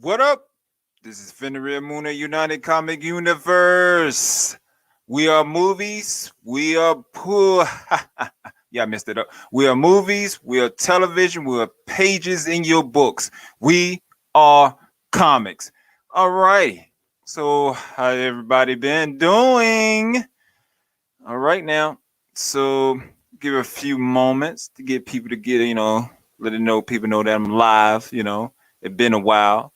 What up? This is Fenrir Moon at United Comic Universe. We are movies. We are poor. Yeah, I messed it up. We are movies. We are television. We are pages in your books. We are comics. All right. So, how everybody been doing? All right now. So, give a few moments to get people to get, let it know people know that I'm live, It's been a while.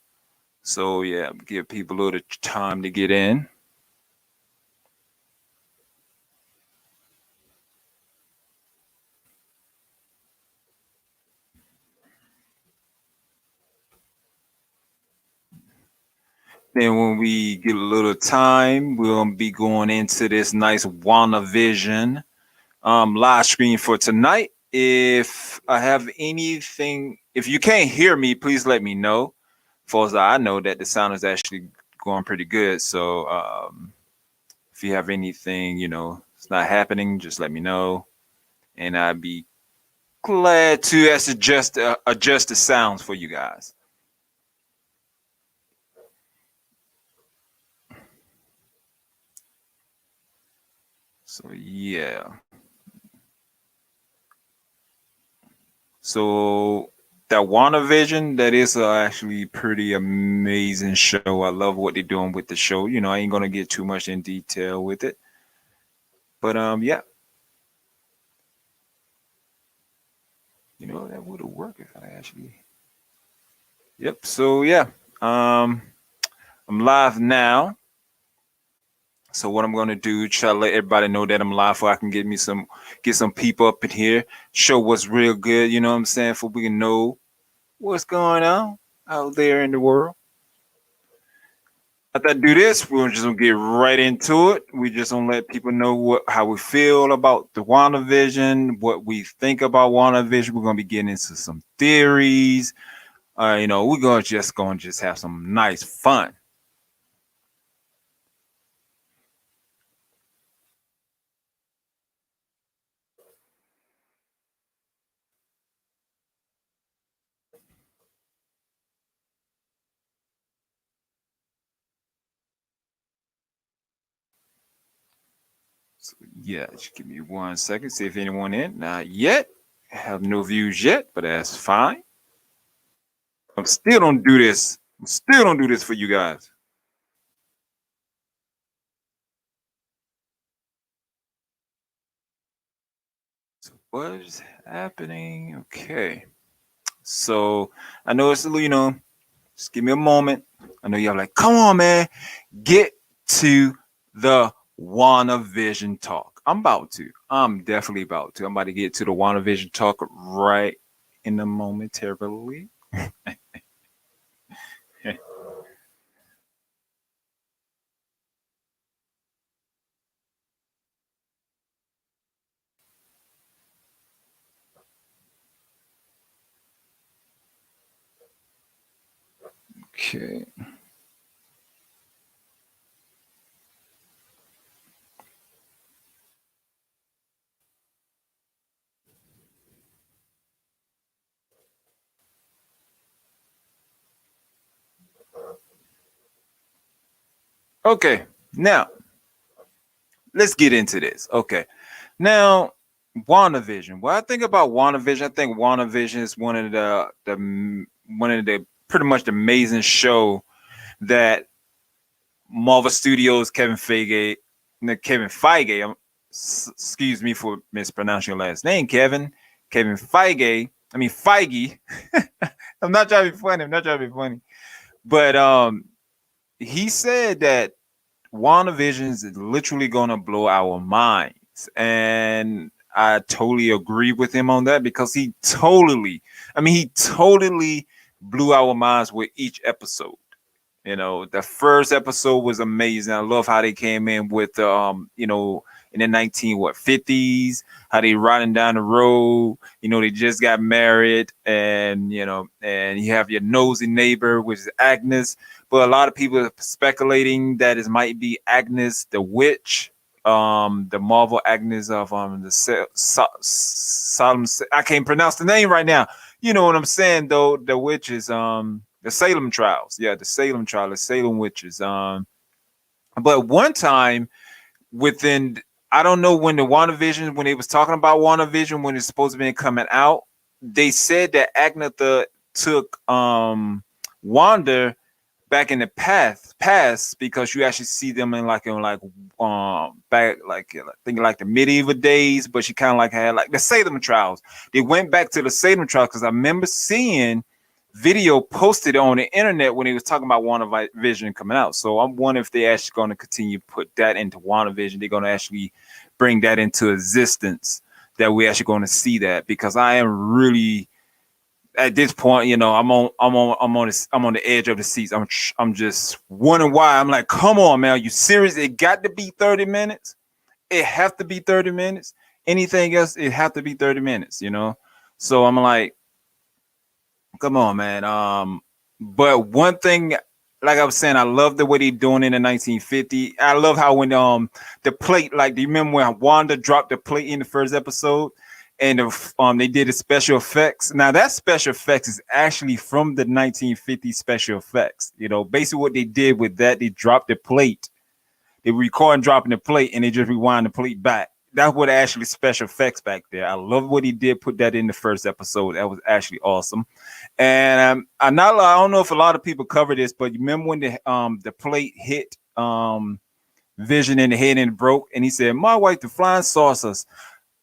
So yeah, give people a little time to get in. Then when we get a little time, we'll be going into this nice WandaVision live stream for tonight. If I have anything, if you can't hear me, please let me know. For as I know that the sound is actually going pretty good. So if you have anything, it's not happening, just let me know, and I'd be glad to adjust the sounds for you guys. So yeah. So that WandaVision, that is actually pretty amazing show. I love what they're doing with the show. I ain't gonna get too much in detail with it, but yeah, that would have worked if I actually. Yep. So yeah, um, I'm live now. So what I'm gonna do, try to let everybody know that I'm live, so I can get some people up in here, show what's real good. You know what I'm saying? For we can know what's going on out there in the world. After I do this, we're just gonna get right into it. We just gonna let people know how we feel about the WandaVision, what we think about WandaVision. We're gonna be getting into some theories. We're gonna just have some nice fun. So yeah, just give me 1 second. See if anyone in. Not yet. Have no views yet, but that's fine. I'm still don't do this. I'm still don't do this for you guys. So what is happening? Okay. So I know it's a little, just give me a moment. I know y'all like, come on, man, get to the WandaVision talk. I'm about to. I'm definitely about to. I'm about to get to the WandaVision talk right in a momentarily. Okay. Okay. Now let's get into this. Okay. Now, WandaVision. What I think about WandaVision, I think WandaVision is one of the pretty much the amazing show that Marvel Studios Kevin Feige. Excuse me for mispronouncing your last name, Kevin. Kevin Feige. I mean Feige. I'm not trying to be funny. I'm not trying to be funny. But he said that WandaVision is literally going to blow our minds. And I totally agree with him on that because he totally blew our minds with each episode. The first episode was amazing. I love how they came in with, in the 50s, how they riding down the road. They just got married, and you have your nosy neighbor, which is Agnes. But a lot of people are speculating that it might be Agnes the witch, the Marvel Agnes of Solemn. I can't pronounce the name right now. You know what I'm saying, though. The witch is The Salem trials. Yeah, the Salem trial, the Salem witches. But one time within, I don't know when the WandaVision, when they was talking about WandaVision, when it's supposed to be coming out, they said that Agnetha took Wanda back in the past because you actually see them in back like I think like the medieval days, but she kind of like had like the Salem trials. They went back to the Salem trials because I remember seeing video posted on the internet when he was talking about WandaVision coming out. So I'm wondering if they actually going to continue to put that into WandaVision. They're going to actually bring that into existence, that we're actually going to see that, because I am really at this point, I'm on the edge of the seats. I'm just wondering why. I'm like, come on, man, are you serious? It got to be 30 minutes. It have to be 30 minutes. Anything else, it have to be 30 minutes, So I'm like, come on, man. But one thing, like I was saying, I love the way they doing it in 1950. I love how when the plate, like, do you remember when Wanda dropped the plate in the first episode, and they did the special effects? Now that special effects is actually from the 1950 special effects. Basically what they did with that, they dropped the plate. They record dropping the plate, and they just rewind the plate back. That's what actually special effects back there. I love what he did, put that in the first episode. That was actually awesome. And I don't know if a lot of people cover this, but you remember when the plate hit Vision in the head and it broke, and he said, "My wife, the flying saucers."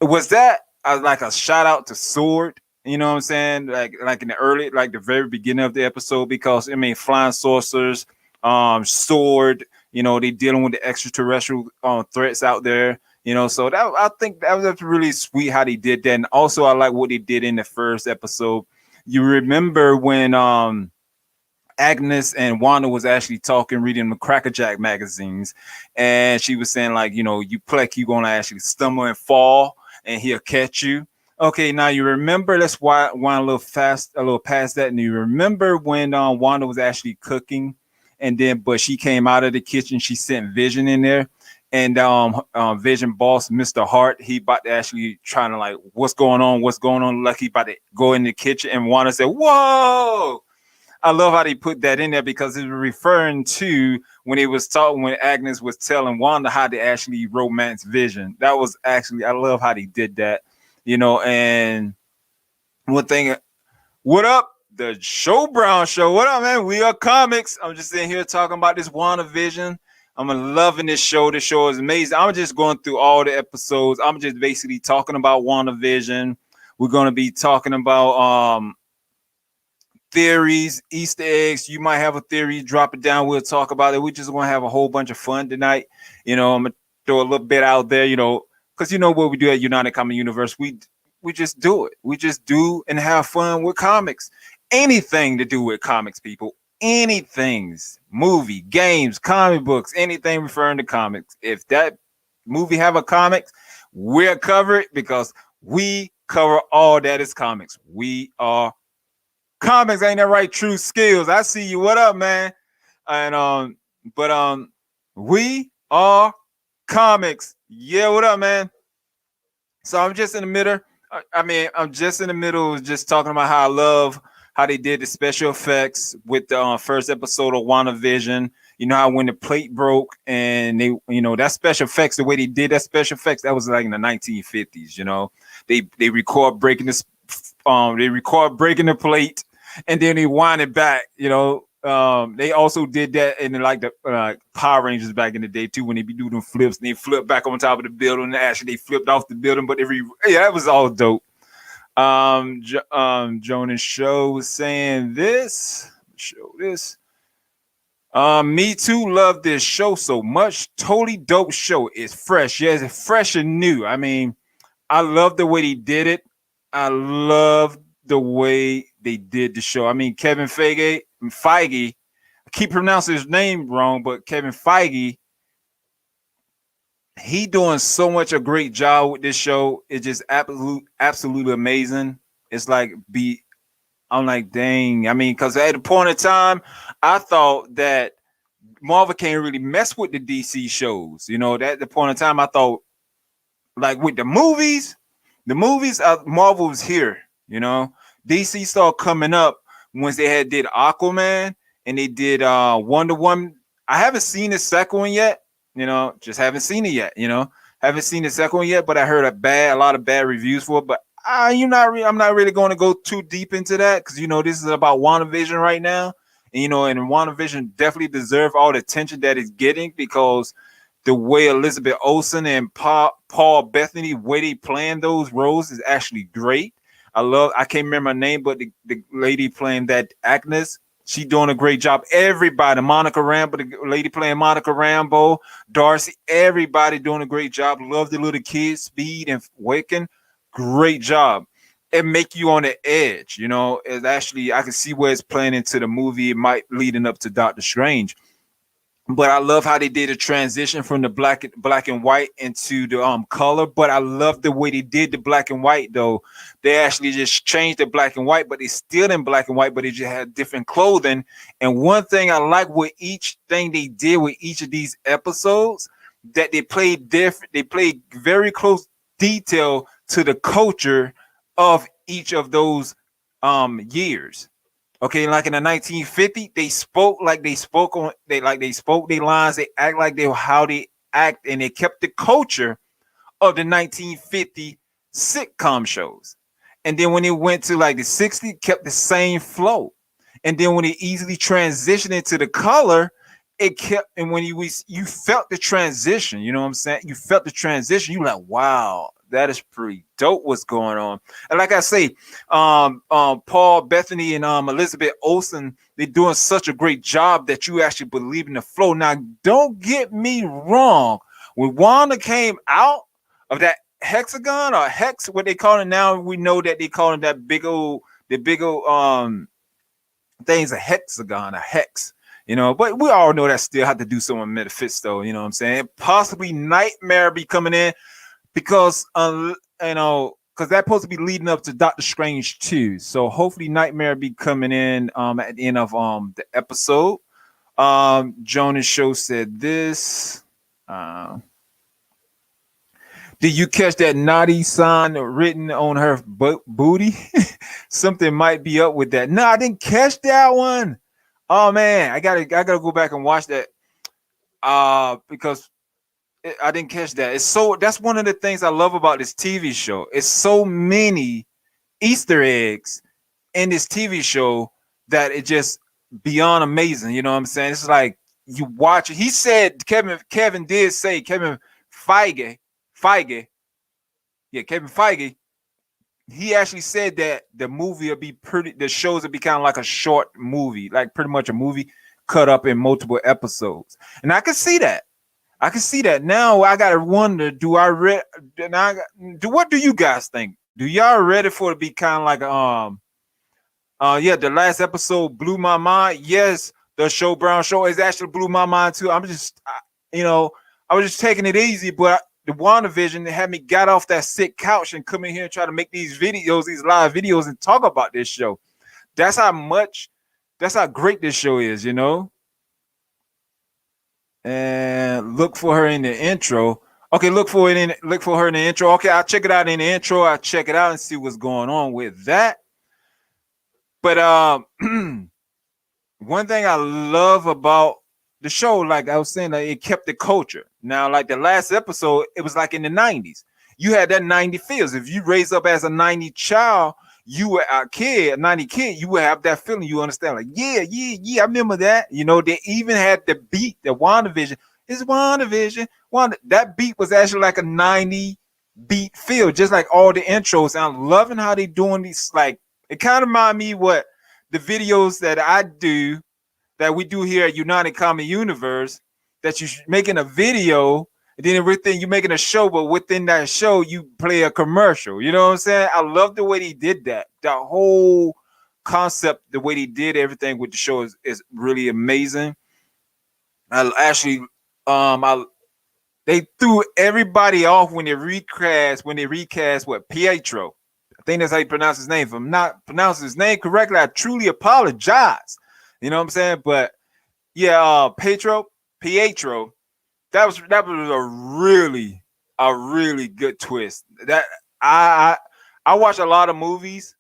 Was that like a shout out to Sword? You know what I'm saying? Like in the early, like the very beginning of the episode, because I mean, flying saucers, Sword. They dealing with the extraterrestrial threats out there. So that, I think that was really sweet how they did that. And also I like what they did in the first episode. You remember when Agnes and Wanda was actually talking, reading the Crackerjack magazines, and she was saying like, you Pleck, you're gonna actually stumble and fall, and he'll catch you. Okay, now you remember, let's wind a little past that. And you remember when Wanda was actually cooking, and then but she came out of the kitchen, she sent Vision in there. And Vision boss, Mr. Hart, he about to actually trying to like, what's going on? Like he about to go in the kitchen, and Wanda said, "Whoa!" I love how they put that in there, because it's referring to when Agnes was telling Wanda how to actually romance Vision. That was actually, I love how they did that, And one thing, what up? The Show Brown Show. What up, man? We are comics. I'm just sitting here talking about this WandaVision. I'm loving this show. This show is amazing. I'm just going through all the episodes. I'm just basically talking about WandaVision. We're going to be talking about theories, Easter eggs. You might have a theory, drop it down. We'll talk about it. We're just going to have a whole bunch of fun tonight. I'm going to throw a little bit out there, because what we do at UnitedComicsUniverse, we just do it. We just do and have fun with comics. Anything to do with comics, people. Anything, movie, games, comic books, anything referring to comics. If that movie have a comic, we're covered, because we cover all that is comics. We are comics, ain't that right? True Skills. I see you. What up, man? And we are comics. Yeah, what up, man? So I'm just in the middle. I'm just in the middle of just talking about how I love how they did the special effects with the first episode of WandaVision. How when the plate broke, and they, that special effects, the way they did that special effects, that was like in the 1950s. They record breaking this, they record breaking the plate, and then they wind it back. They also did that in like the Power Rangers back in the day too, when they be doing flips, and they flip back on top of the building. And actually, they flipped off the building, but that was all dope. Jonas Show was saying this. Show this. Me too. Love this show so much. Totally dope show. It's fresh. Yes, it's fresh and new. I mean, I love the way they did it. I love the way they did the show. I mean, Kevin Feige. I keep pronouncing his name wrong, but Kevin Feige. He doing so much a great job with this show. It's just absolutely amazing. It's like I'm like, dang. I mean, because at a point in time, I thought that Marvel can't really mess with the DC shows. At the point in time, I thought, like with the movies, Marvel was here. DC started coming up once they had did Aquaman and they did Wonder Woman. I haven't seen the second one yet. Just haven't seen it yet. Haven't seen the second one yet, but I heard a lot of bad reviews for it. But I'm not really going to go too deep into that because this is about WandaVision right now, and WandaVision definitely deserve all the attention that it's getting because the way Elizabeth Olsen and Paul Bettany, the way they playing those roles is actually great. I can't remember her name, but the lady playing that Agnes, she doing a great job. Everybody, Monica Rambeau, the lady playing Monica Rambeau, Darcy, everybody doing a great job. Love the little kids, Speed and Waken. Great job. It make you on the edge, It's actually, I can see where it's playing into the movie. It might leading up to Doctor Strange. But I love how they did a transition from the black and white into the color. But I love the way they did the black and white though. They actually just changed the black and white, but they still in black and white, but they just had different clothing. And one thing I like with each thing they did with each of these episodes, that they played different. They played very close detail to the culture of each of those years. Okay, like in the 1950s, they spoke like they spoke on they spoke their lines, they act like how they act, and they kept the culture of the 1950 sitcom shows. And then when it went to like the 60s, kept the same flow. And then when it easily transitioned into the color, it kept, and when you felt the transition, you know what I'm saying? You felt the transition, you like, wow, that is pretty dope what's going on. And like I say, Paul Bettany and Elizabeth Olsen, they're doing such a great job that you actually believe in the flow. Now, don't get me wrong. When Wanda came out of that hexagon or hex, what they call it now, we know that they call it the big old thing's a hexagon, a hex. But we all know that still have to do some metaphysics, though. You know what I'm saying? Possibly Nightmare be coming in because because that's supposed to be leading up to Doctor Strange 2. So hopefully Nightmare be coming in at the end of the episode. Jonas Show said this. Did you catch that naughty sign written on her booty? Something might be up with that. No, I didn't catch that one. Oh man, I gotta go back and watch that. Because I didn't catch that. That's one of the things I love about this TV show. It's so many Easter eggs in this TV show that it just beyond amazing. You know what I'm saying? It's like you watch it. He said Kevin did say Kevin Feige. Kevin Feige. He actually said that the movie will be the shows will be kind of like a short movie, like pretty much a movie cut up in multiple episodes. And I can see that. Now I gotta wonder, what do you guys think? Do y'all ready for it to be kind of like the last episode blew my mind? Yes, the show Brown Show is actually blew my mind too. I was just taking it easy, but the WandaVision had me got off that sick couch and come in here and try to make these live videos and talk about this show. That's how great this show is, And look for her in the intro. Okay, look for her in the intro. Okay, I'll check it out in the intro. I'll check it out and see what's going on with that. But one thing I love about the show, like I was saying, like it kept the culture. Now, like the last episode, it was like in the 90s. You had that 90 feels. If you raise up as a 90 child, you were a 90 kid, you would have that feeling. You understand? Like, yeah, I remember that. They even had the beat, the WandaVision. It's WandaVision. That beat was actually like a 90 beat feel, just like all the intros. And I'm loving how they doing these. Like, it kind of remind me what the videos that we do here at UnitedComicsUniverse, that you're making a video, and then everything you're making a show, but within that show, you play a commercial. You know what I'm saying? I love the way they did that. The whole concept, the way they did everything with the show is really amazing. They threw everybody off when they recast what Pietro. I think that's how you pronounce his name. If I'm not pronouncing his name correctly, I truly apologize. You know what I'm saying? But yeah, Pietro, that was a really good twist. That I watch a lot of movies,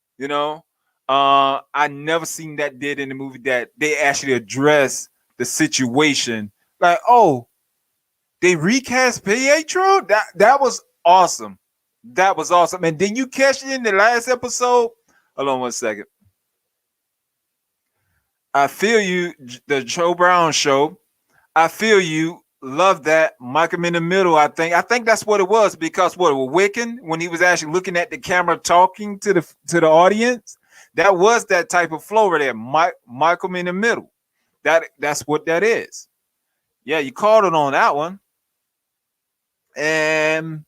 I never seen that did in the movie that they actually address the situation. Like, oh, they recast Pietro. That was awesome. That was awesome. And then you catch it in the last episode. Hold on one second. I feel you, the Joe Brown show. I feel you. Love that. Malcolm in the Middle. I think that's what it was because what Wiccan when he was actually looking at the camera talking to the audience. That was that type of flow right there. Malcolm in the Middle. That's what that is. Yeah, you called it on that one. And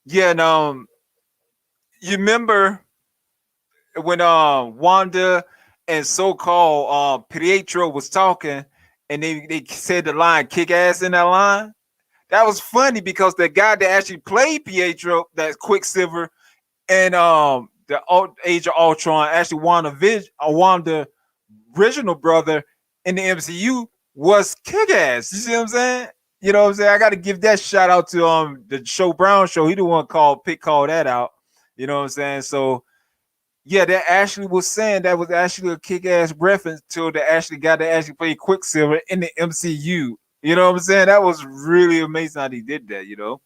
yeah, and you remember when Wanda and so-called Pietro was talking and they said the line kick ass in that line. That was funny because the guy that actually played Pietro, that's Quicksilver, and the Age of Ultron, actually Wanda original brother in the MCU was kick ass. You see what I'm saying? You know what I'm saying? I got to give that shout out to the Show Brown show. He the one called that out. You know what I'm saying? So yeah, that actually was saying that was actually a kick-ass reference to the actually guy that actually played Quicksilver in the MCU. You know what I'm saying? That was really amazing how he did that, you know.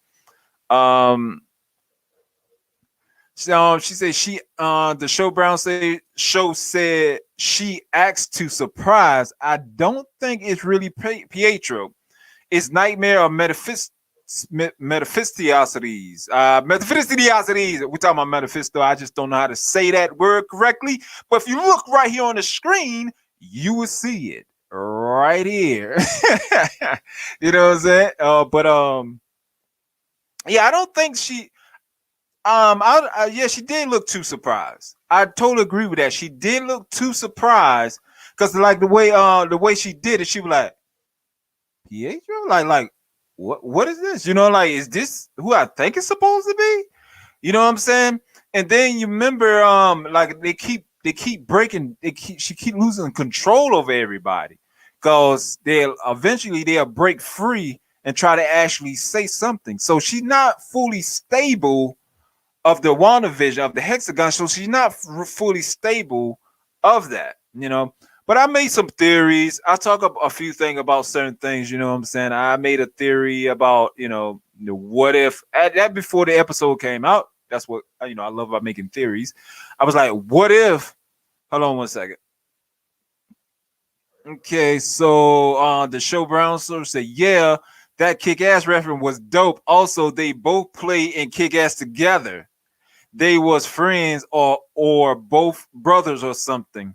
She said the show said she acts to surprise. I don't think it's really Pietro. It's Nightmare or Metaphysticities. Metaphysticities. We're talking about Metaphysto. I just don't know how to say that word correctly. But if you look right here on the screen, you will see it right here. You know what I'm saying? Yeah, I don't think she. Yeah, she did look too surprised. I totally agree with that. She did look too surprised because like the way she did it, she was like, Pietro, like what is this? You know, like is this who I think it's supposed to be? You know what I'm saying? And then you remember, like they keep breaking, she keep losing control over everybody because they'll break free and try to actually say something. So she's not fully stable of the WandaVision of the hexagon, so she's not fully stable of that, you know. But I made some theories. I talk a few things about certain things, you know what I'm saying? I made a theory about, you know, the what if that before the episode came out. That's what you know, I love about making theories. I was like, what if hold on one second. Okay, so the show Brown source said, yeah, that kick-ass reference was dope. Also, they both play in kick-ass together. They was friends or both brothers or something.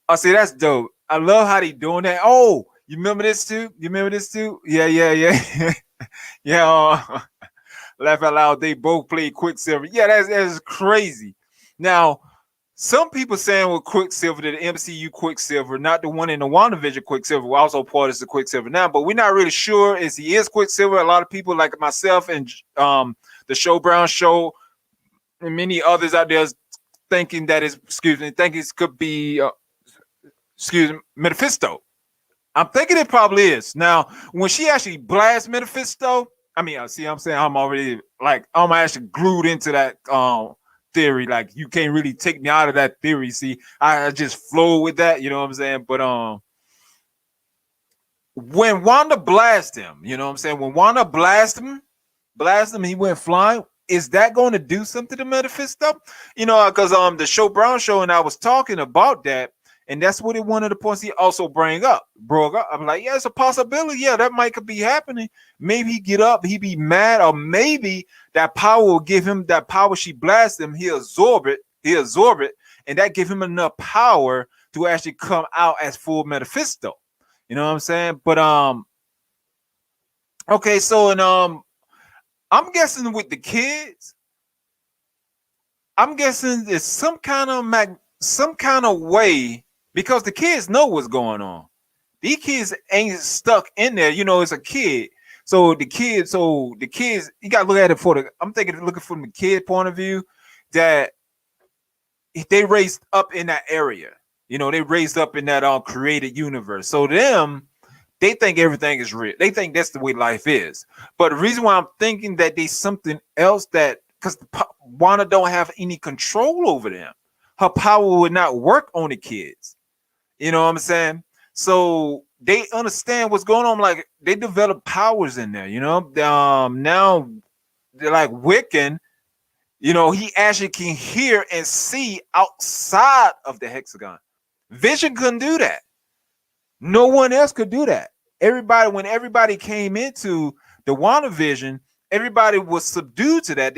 I say that's dope. I love how they doing that. Oh, you remember this too? You remember this too? Yeah. Yeah. Laugh out loud. They both played Quicksilver. Yeah, that's crazy. Now, some people saying with Quicksilver, the MCU Quicksilver, not the one in the WandaVision Quicksilver, who also part of the Quicksilver now, but we're not really sure if he is Quicksilver. A lot of people like myself and the Show Brown show and many others out there thinking that is, think it could be, Mephisto. I'm thinking it probably is. Now, when she actually blasts Mephisto, I mean, see, I'm saying I'm already like I'm actually glued into that theory. Like you can't really take me out of that theory. See, I just flow with that. You know what I'm saying? But when Wanda blasted him, you know what I'm saying? When Wanda blasted him, he went flying. Is that going to do something to Mephisto? You know, because the Show Brown show and I was talking about that. And that's what one of the points he also brought up. I'm like, yeah, it's a possibility. Yeah, that might could be happening. Maybe he get up, he be mad, or maybe that power will give him that power she blasts him. He'll absorb it, and that give him enough power to actually come out as full Mephisto. You know what I'm saying? But okay, so and I'm guessing with the kids, I'm guessing it's some kind of way. Because the kids know what's going on. These kids ain't stuck in there. You know, it's a kid. So the kids, you gotta look at it looking from the kid point of view, that they raised up in that area. You know, they raised up in that created universe. So them, they think everything is real. They think that's the way life is. But the reason why I'm thinking that there's something else that because Wanda don't have any control over them. her power would not work on the kids. You know what I'm saying? So they understand what's going on. Like they develop powers in there. Now they're like Wiccan. He actually can hear and see outside of the hexagon. Vision couldn't do that. No one else could do that. When everybody came into the WandaVision, everybody was subdued to that.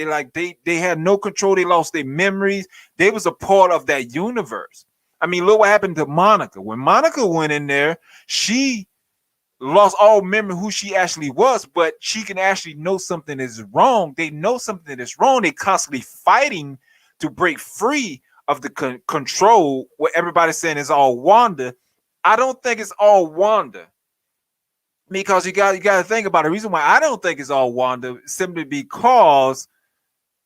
They had no control. They lost their memories. They was a part of that universe. I mean, look what happened to Monica. When Monica went in there, she lost all memory of who she actually was, but she can actually know something is wrong. They know something is wrong. They constantly fighting to break free of the control where everybody's saying it's all Wanda. I don't think it's all Wanda, because you got to think about it. The reason why I don't think it's all Wanda is simply because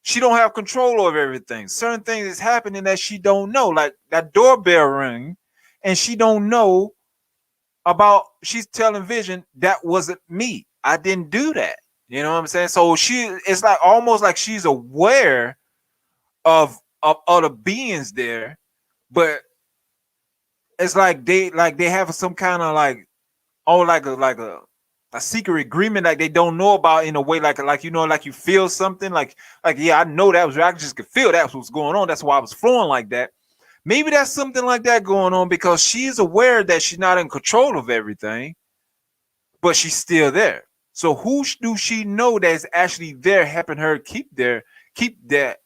she don't have control over everything. Certain things is happening that she don't know, like that doorbell ring, and she don't know about. She's telling Vision that wasn't me. I didn't do that. You know what I'm saying? So it's like almost like she's aware of other beings there, but it's like they have some kind of like a secret agreement like they don't know about, in a way like you feel something like yeah, I know that was, I just could feel that's what's going on. That's why I was flowing like that. Maybe that's something like that going on, because she's aware that she's not in control of everything, but she's still there. So who do she know that's actually there helping her keep that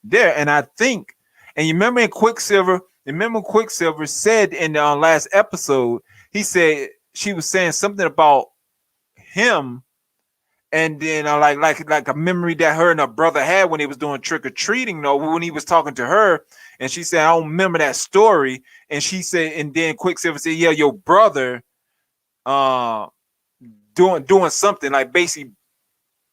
there? And I think, and you remember Quicksilver said in the last episode, he said she was saying something about him, and then like a memory that her and her brother had when he was doing trick or treating. When he was talking to her, and she said, "I don't remember that story." And she said, and then Quicksilver said, "Yeah, your brother, doing something like basically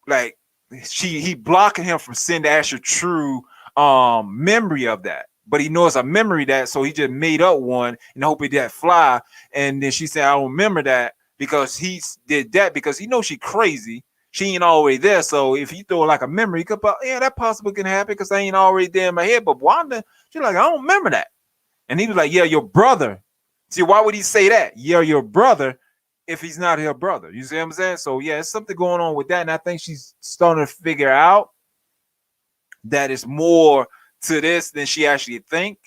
like he blocking him from seeing the actual true memory of that." But he knows a memory that, so he just made up one and hope it didn't fly. And then she said, "I don't remember that," because he did that because he knows she crazy. She ain't always there. So if he throw like a memory, yeah, that possibly can happen because I ain't already there in my head. But Wanda, she's like, "I don't remember that." And he was like, "Yeah, your brother." See, why would he say that? "Yeah, your brother," if he's not her brother. You see what I'm saying? So yeah, it's something going on with that. And I think she's starting to figure out that it's more to this than she actually think.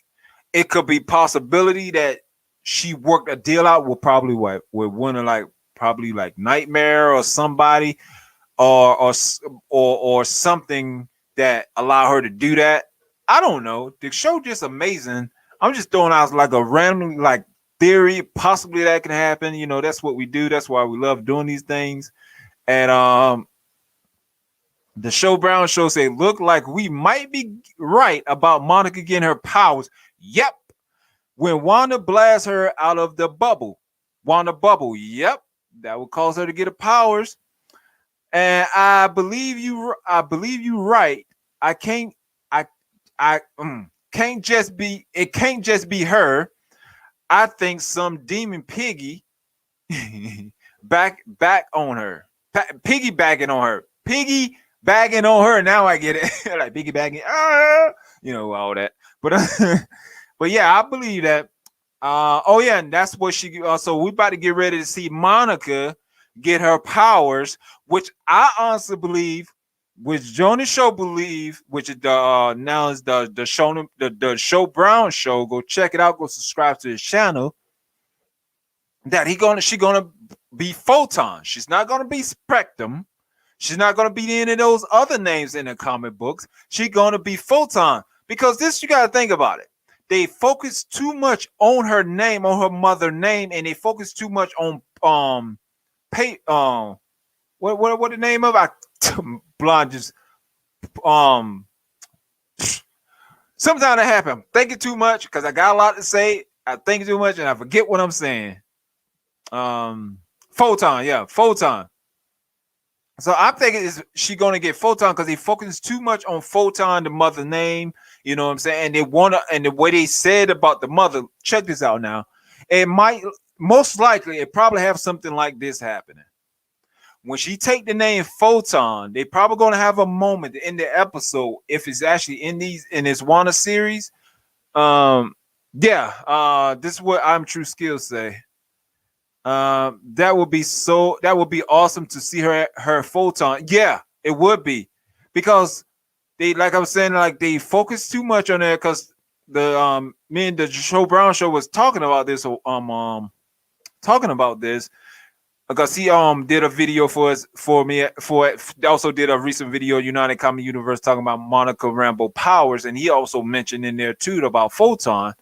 It could be possibility that she worked a deal out with probably with one of probably Nightmare or somebody, or something that allow her to do that. I don't know. The show just amazing. I'm just throwing out like a random theory, possibly that can happen. That's what we do. That's why we love doing these things. And the Show Brown Show say, "Look like we might be right about Monica getting her powers." Yep. When Wanda blasts her out of the bubble. Wanda bubble. Yep. That would cause her to get her powers. And I believe you right. I can't just be, it can't just be her. I think some demon piggy back on her. Piggybacking on her. Piggybacking on her. Now I get it. Like piggybacking. All that. But yeah, I believe that. And that's what she. So we about to get ready to see Monica get her powers, which I honestly believe, which Jonas Show believe, which is now is the Show Brown Show. Go check it out. Go subscribe to his channel. That she gonna be Photon. She's not gonna be Spectrum. She's not gonna be any of those other names in the comic books. She's gonna be Photon, because this, you gotta think about it. They focus too much on her name, on her mother name, and they focus too much on what the name of blonde just sometimes that happen. Thinking too much because I got a lot to say. I think too much and I forget what I'm saying. Photon, yeah, Photon. So I'm thinking, is she going to get Photon because they focus too much on Photon, the mother name? You know what I'm saying? And they want to, and the way they said about the mother. Check this out now. It might, most likely, it probably have something like this happening. When she take the name Photon, they probably going to have a moment in the episode, if it's actually in this Wanda series. Yeah, this is what I'm True Skills say. That would be awesome to see her photon. Yeah, it would be because they, like I was saying, like they focus too much on that because the me and the Joe Brown show was talking about this talking about this because he did a video for us for me for also did a recent video United Comic Universe talking about Monica Rambeau powers, and he also mentioned in there too about photon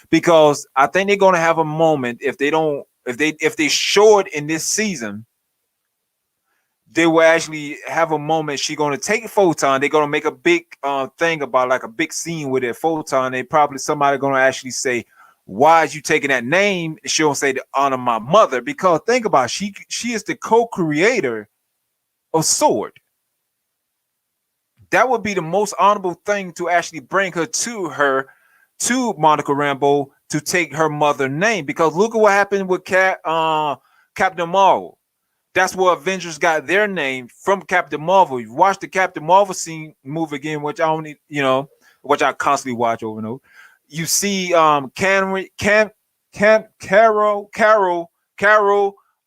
because I think they're gonna have a moment if they don't if they show it in this season, they will actually have a moment. She gonna take photon. They're gonna make a big thing about like a big scene with it. Photon. They probably somebody gonna actually say, "Why is you taking that name?" She don't say to honor my mother because think about it, she is the co-creator of Sword. That would be the most honorable thing to actually bring her to Monica Rambeau to take her mother name because look at what happened with Captain Marvel. That's where Avengers got their name from Captain Marvel. You watch the Captain Marvel scene move again, which I only, which I constantly watch over and over. You see Carol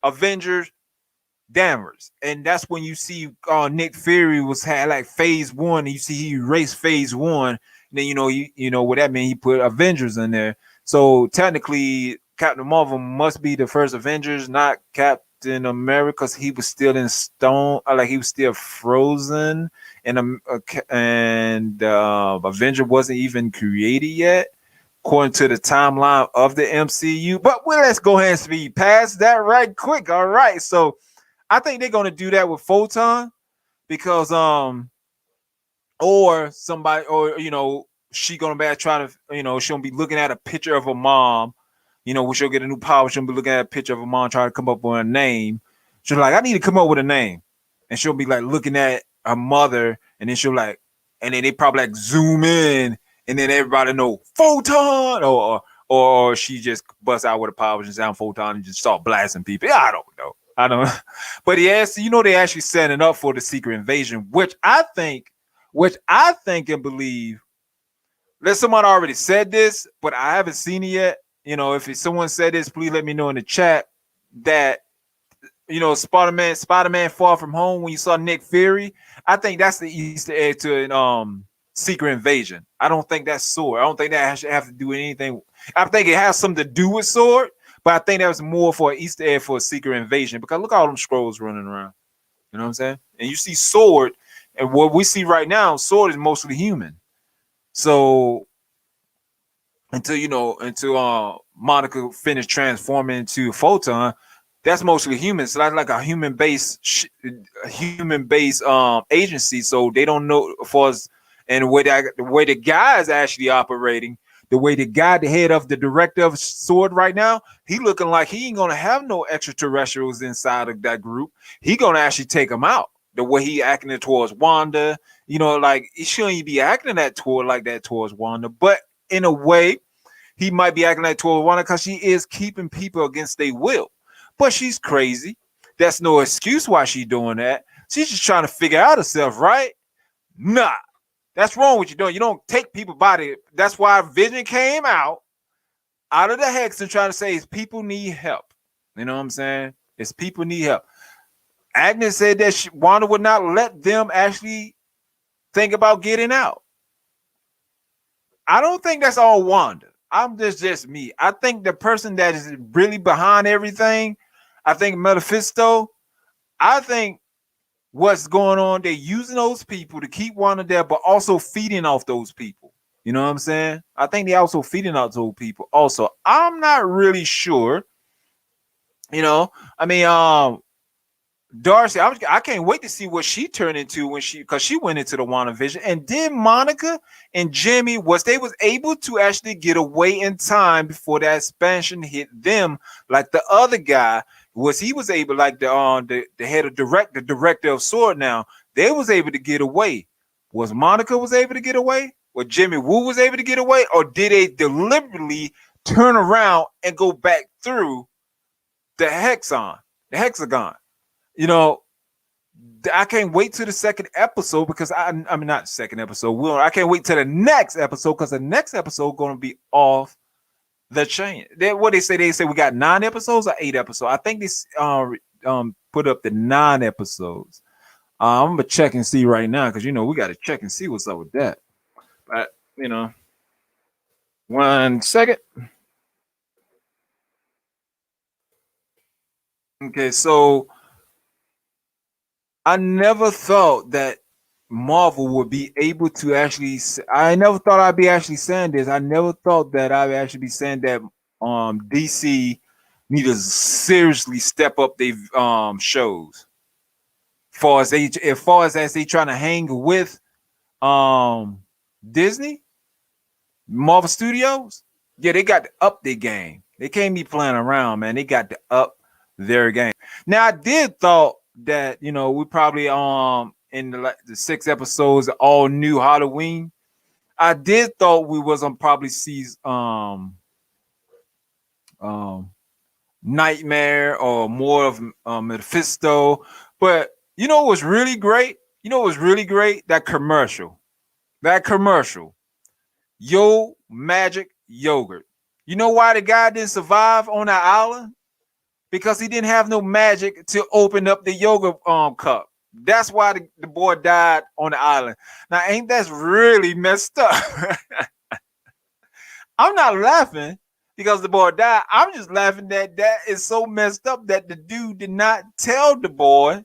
Avengers Danvers. And that's when you see Nick Fury was had like phase one, and you see he erased phase one. And then you know what that means. He put Avengers in there. So technically, Captain Marvel must be the first Avengers, not Captain America, because he was still in stone, like he was still frozen, and Avenger wasn't even created yet, according to the timeline of the MCU. But well, let's go ahead and speed past that right quick. All right, so I think they're gonna do that with Photon because or somebody or she gonna be trying to she'll be looking at a picture of her mom, when she'll get a new power, she'll be looking at a picture of her mom trying to come up with a name. She's like, I need to come up with a name. And she'll be like looking at her mother, and then she'll like, and then they probably like zoom in, and then everybody know Photon, or she just busts out with a power and sound Photon and just start blasting people. I don't know. I don't. But yes, they actually setting up for the secret invasion, which I think and believe. Let someone already said this, but I haven't seen it yet. If someone said this, please let me know in the chat that Spider-Man Far From Home, when you saw Nick Fury, I think that's the Easter egg to an secret invasion. I don't think that's Sword. I don't think that should have to do anything. I think it has something to do with Sword, but I think that was more for an Easter egg for a secret invasion because look at all them scrolls running around. You know what I'm saying? And you see Sword, and what we see right now, Sword is mostly human. So until Monica finished transforming into Photon, that's mostly human. So that's like a human based agency. So they don't know for us, and the way the guy is actually operating, the way the head of the director of Sword right now, he looking like he ain't gonna have no extraterrestrials inside of that group. He gonna actually take them out. The way he acting towards Wanda, like he shouldn't be acting like that towards Wanda, but in a way, he might be acting like towards Wanda because she is keeping people against their will. But she's crazy. That's no excuse why she's doing that. She's just trying to figure out herself, right? Nah, that's wrong what you're doing. You don't take people body. That's why Vision came out of the hex and trying to say is people need help. You know what I'm saying? It's people need help. Agnes said that Wanda would not let them actually think about getting out. I don't think that's all Wanda. I'm just me. I think the person that is really behind everything, I think Mephisto, I think what's going on, they're using those people to keep Wanda there, but also feeding off those people. You know what I'm saying? I think they're also feeding off those people. Also, I'm not really sure. Darcy, I can't wait to see what she turned into because she went into the WandaVision. And then Monica and Jimmy they was able to actually get away in time before that expansion hit them, like the other guy he was able, like the head of the director of Sword. Now they was able to get away. Was Monica was able to get away? Or Jimmy Woo was able to get away? Or did they deliberately turn around and go back through the hexagon? I can't wait to the second episode because I'm not second episode. I can't wait to the next episode because the next episode going to be off The chain. What they say? They say we got 9 episodes or 8 episodes. I think this put up the 9 episodes. I'm gonna check and see right now because we got to check and see what's up with that. But 1 second. Okay, so I never thought that Marvel would be able to actually. I never thought I'd be actually saying this. I never thought that I'd actually be saying that DC need to seriously step up their shows. As they trying to hang with Disney, Marvel Studios, yeah, they got to up their game. They can't be playing around, man. They got to up their game. Now, I did thought that we probably in the 6 episodes all new Halloween. I did thought we was on probably see Nightmare or more of Mephisto, but it was really great. It was really great that commercial. That commercial. Yo Magic Yogurt. You know why the guy didn't survive on that island? Because he didn't have no magic to open up the yogurt cup. That's why the boy died on the island. Now, ain't that really messed up? I'm not laughing because the boy died. I'm just laughing that is so messed up that the dude did not tell the boy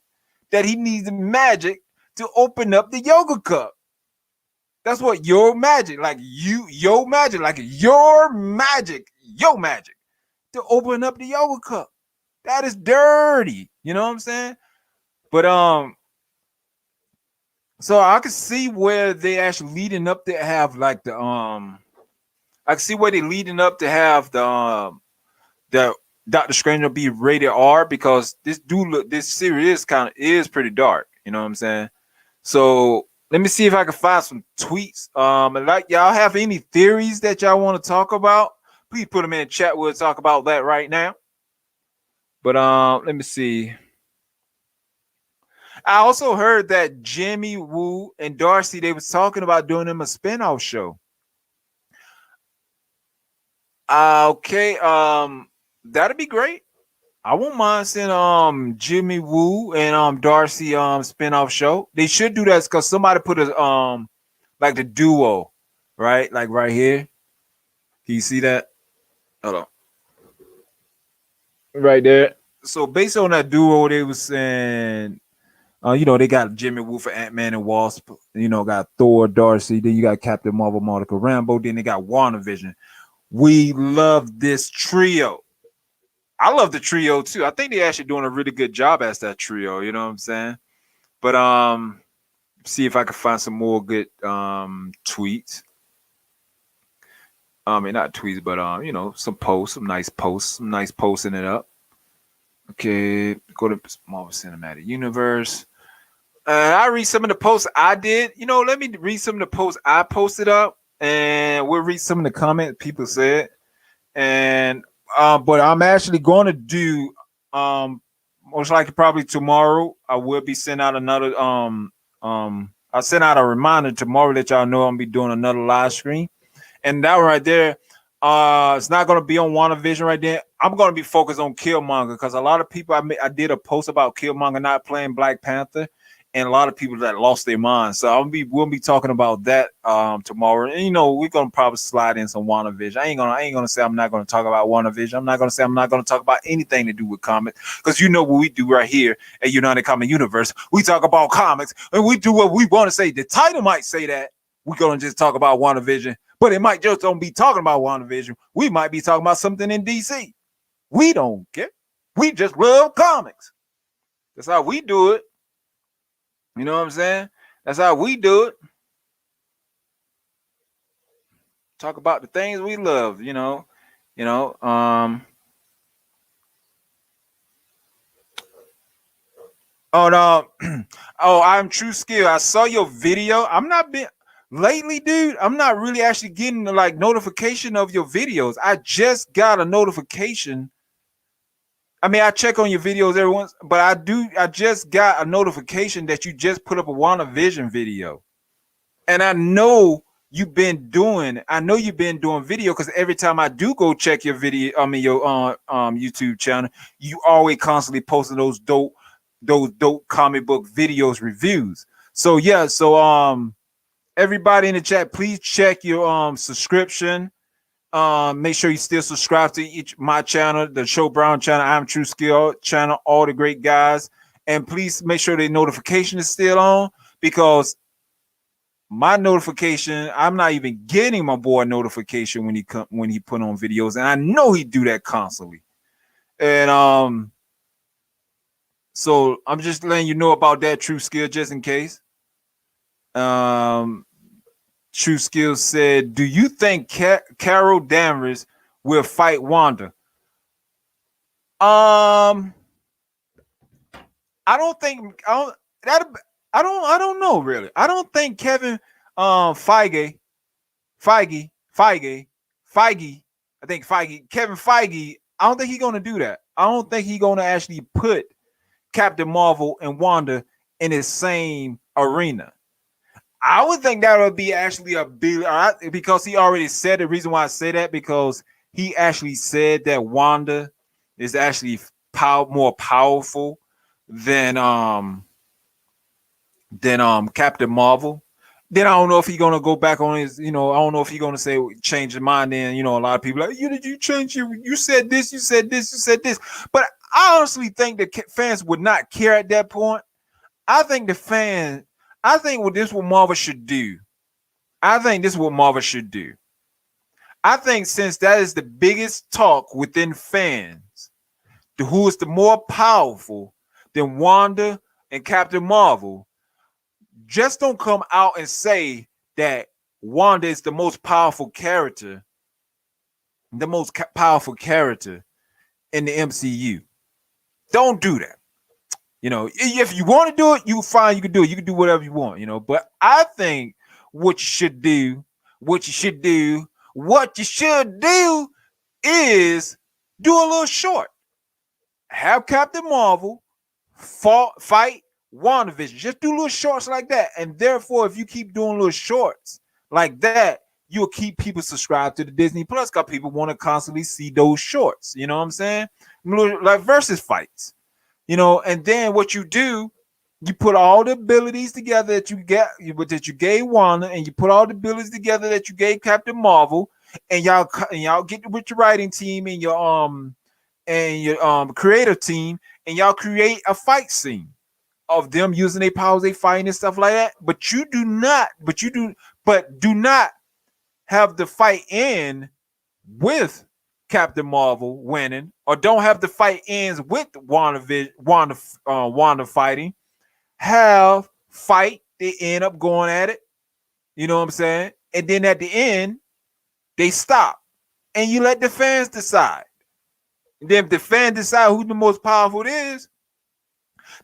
that he needs magic to open up the yogurt cup. That's what your magic, like your magic to open up the yogurt cup. That is dirty. You know what I'm saying? But so I can see where they actually leading up to have like the I can see where they leading up to have the Doctor Strange will be rated R because this series is pretty dark. You know what I'm saying? So let me see if I can find some tweets. And like y'all have any theories that y'all want to talk about, please put them in the chat. We'll talk about that right now. But let me see. I also heard that Jimmy Woo and Darcy, they was talking about doing them a spinoff show. Okay, that'd be great. I won't mind seeing Jimmy Woo and Darcy spinoff show. They should do that because somebody put a like the duo, right? Like right here. Can you see that? Hold on. Right there. So based on that duo, they was saying they got Jimmy Woo for Ant-Man and Wasp. Got Thor, Darcy. Then you got Captain Marvel, Monica Rambeau. Then they got WandaVision. We love this trio. I love the trio too. I think they're actually doing a really good job as that trio. You know what I'm saying? But see if I can find some more good tweets. I mean, not tweets, but some posts, some nice posting it up. Okay, go to Marvel Cinematic Universe. I read some of the posts I did. Let me read some of the posts I posted up, and we'll read some of the comments people said. And but I'm actually going to do most likely probably tomorrow. I will be sending out another I'll send out a reminder tomorrow that y'all know I'm be doing another live stream. And that one right there, it's not going to be on WandaVision right there. I'm going to be focused on Killmonger because a lot of people, I did a post about Killmonger not playing Black Panther, and a lot of people that lost their minds. So we'll be talking about that tomorrow. And we're going to probably slide in some WandaVision. I ain't gonna say I'm not going to talk about WandaVision. I'm not going to say I'm not going to talk about anything to do with comics because what we do right here at United Comic Universe. We talk about comics and we do what we want to say. The title might say that we're going to just talk about WandaVision. But it might just don't be talking about WandaVision. We might be talking about something in DC. We don't care. We just love comics. That's how we do it. You know what I'm saying? That's how we do it. Talk about the things we love, Oh no. I'm True Skill. I saw your video. I'm not being lately, dude, I'm not really actually getting the notification of your videos. I just got a notification. I mean, I check on your videos every once, but I just got a notification that you just put up a WandaVision video. And I know you've been doing. I know you've been doing video because every time I do go check your video, I mean your YouTube channel, you always constantly posting those dope comic book videos reviews. So yeah, so everybody in the chat, please check your subscription. Make sure you still subscribe to each my channel, the Show Brown channel, I'm True Skill channel, all the great guys, and please make sure the notification is still on because my notification, I'm not even getting my boy notification when he put on videos, and I know he do that constantly. And so I'm just letting you know about that, True Skill, just in case. True Skill said, "Do you think Carol Danvers will fight Wanda?" I don't think I don't know really. I don't think Kevin Feige, I think Kevin Feige, I don't think he's gonna do that. I don't think he's gonna actually put Captain Marvel and Wanda in the same arena. I would think that would be actually a big, because he already said, the reason why I say that because he actually said that Wanda is actually more powerful than Captain Marvel. Then I don't know if he's gonna go back on his, I don't know if he's gonna say change his mind. Then a lot of people like, did you change you said this, you said this, you said this. But I honestly think the fans would not care at that point. I think what Marvel should do. I think this is what Marvel should do. I think since that is the biggest talk within fans, who is the more powerful than Wanda and Captain Marvel, just don't come out and say that Wanda is the most powerful character, in the MCU. Don't do that. If you want to do it, you fine, you can do it. You can do whatever you want, But I think what you should do is do a little short. Have Captain Marvel fight WandaVision. Just do little shorts like that. And therefore, if you keep doing little shorts like that, you'll keep people subscribed to the Disney Plus because people want to constantly see those shorts. You know what I'm saying? Like versus fights. And then what you do, you put all the abilities together that you gave Wanda, and you put all the abilities together that you gave Captain Marvel, and y'all get with your writing team and your creative team, and y'all create a fight scene of them using their powers, they fighting and stuff like that. But do not have the fight end with Captain Marvel winning, or don't have the fight ends with Wanda fighting. Have fight, they end up going at it. You know what I'm saying? And then at the end, they stop. And you let the fans decide. And then if the fans decide who the most powerful is,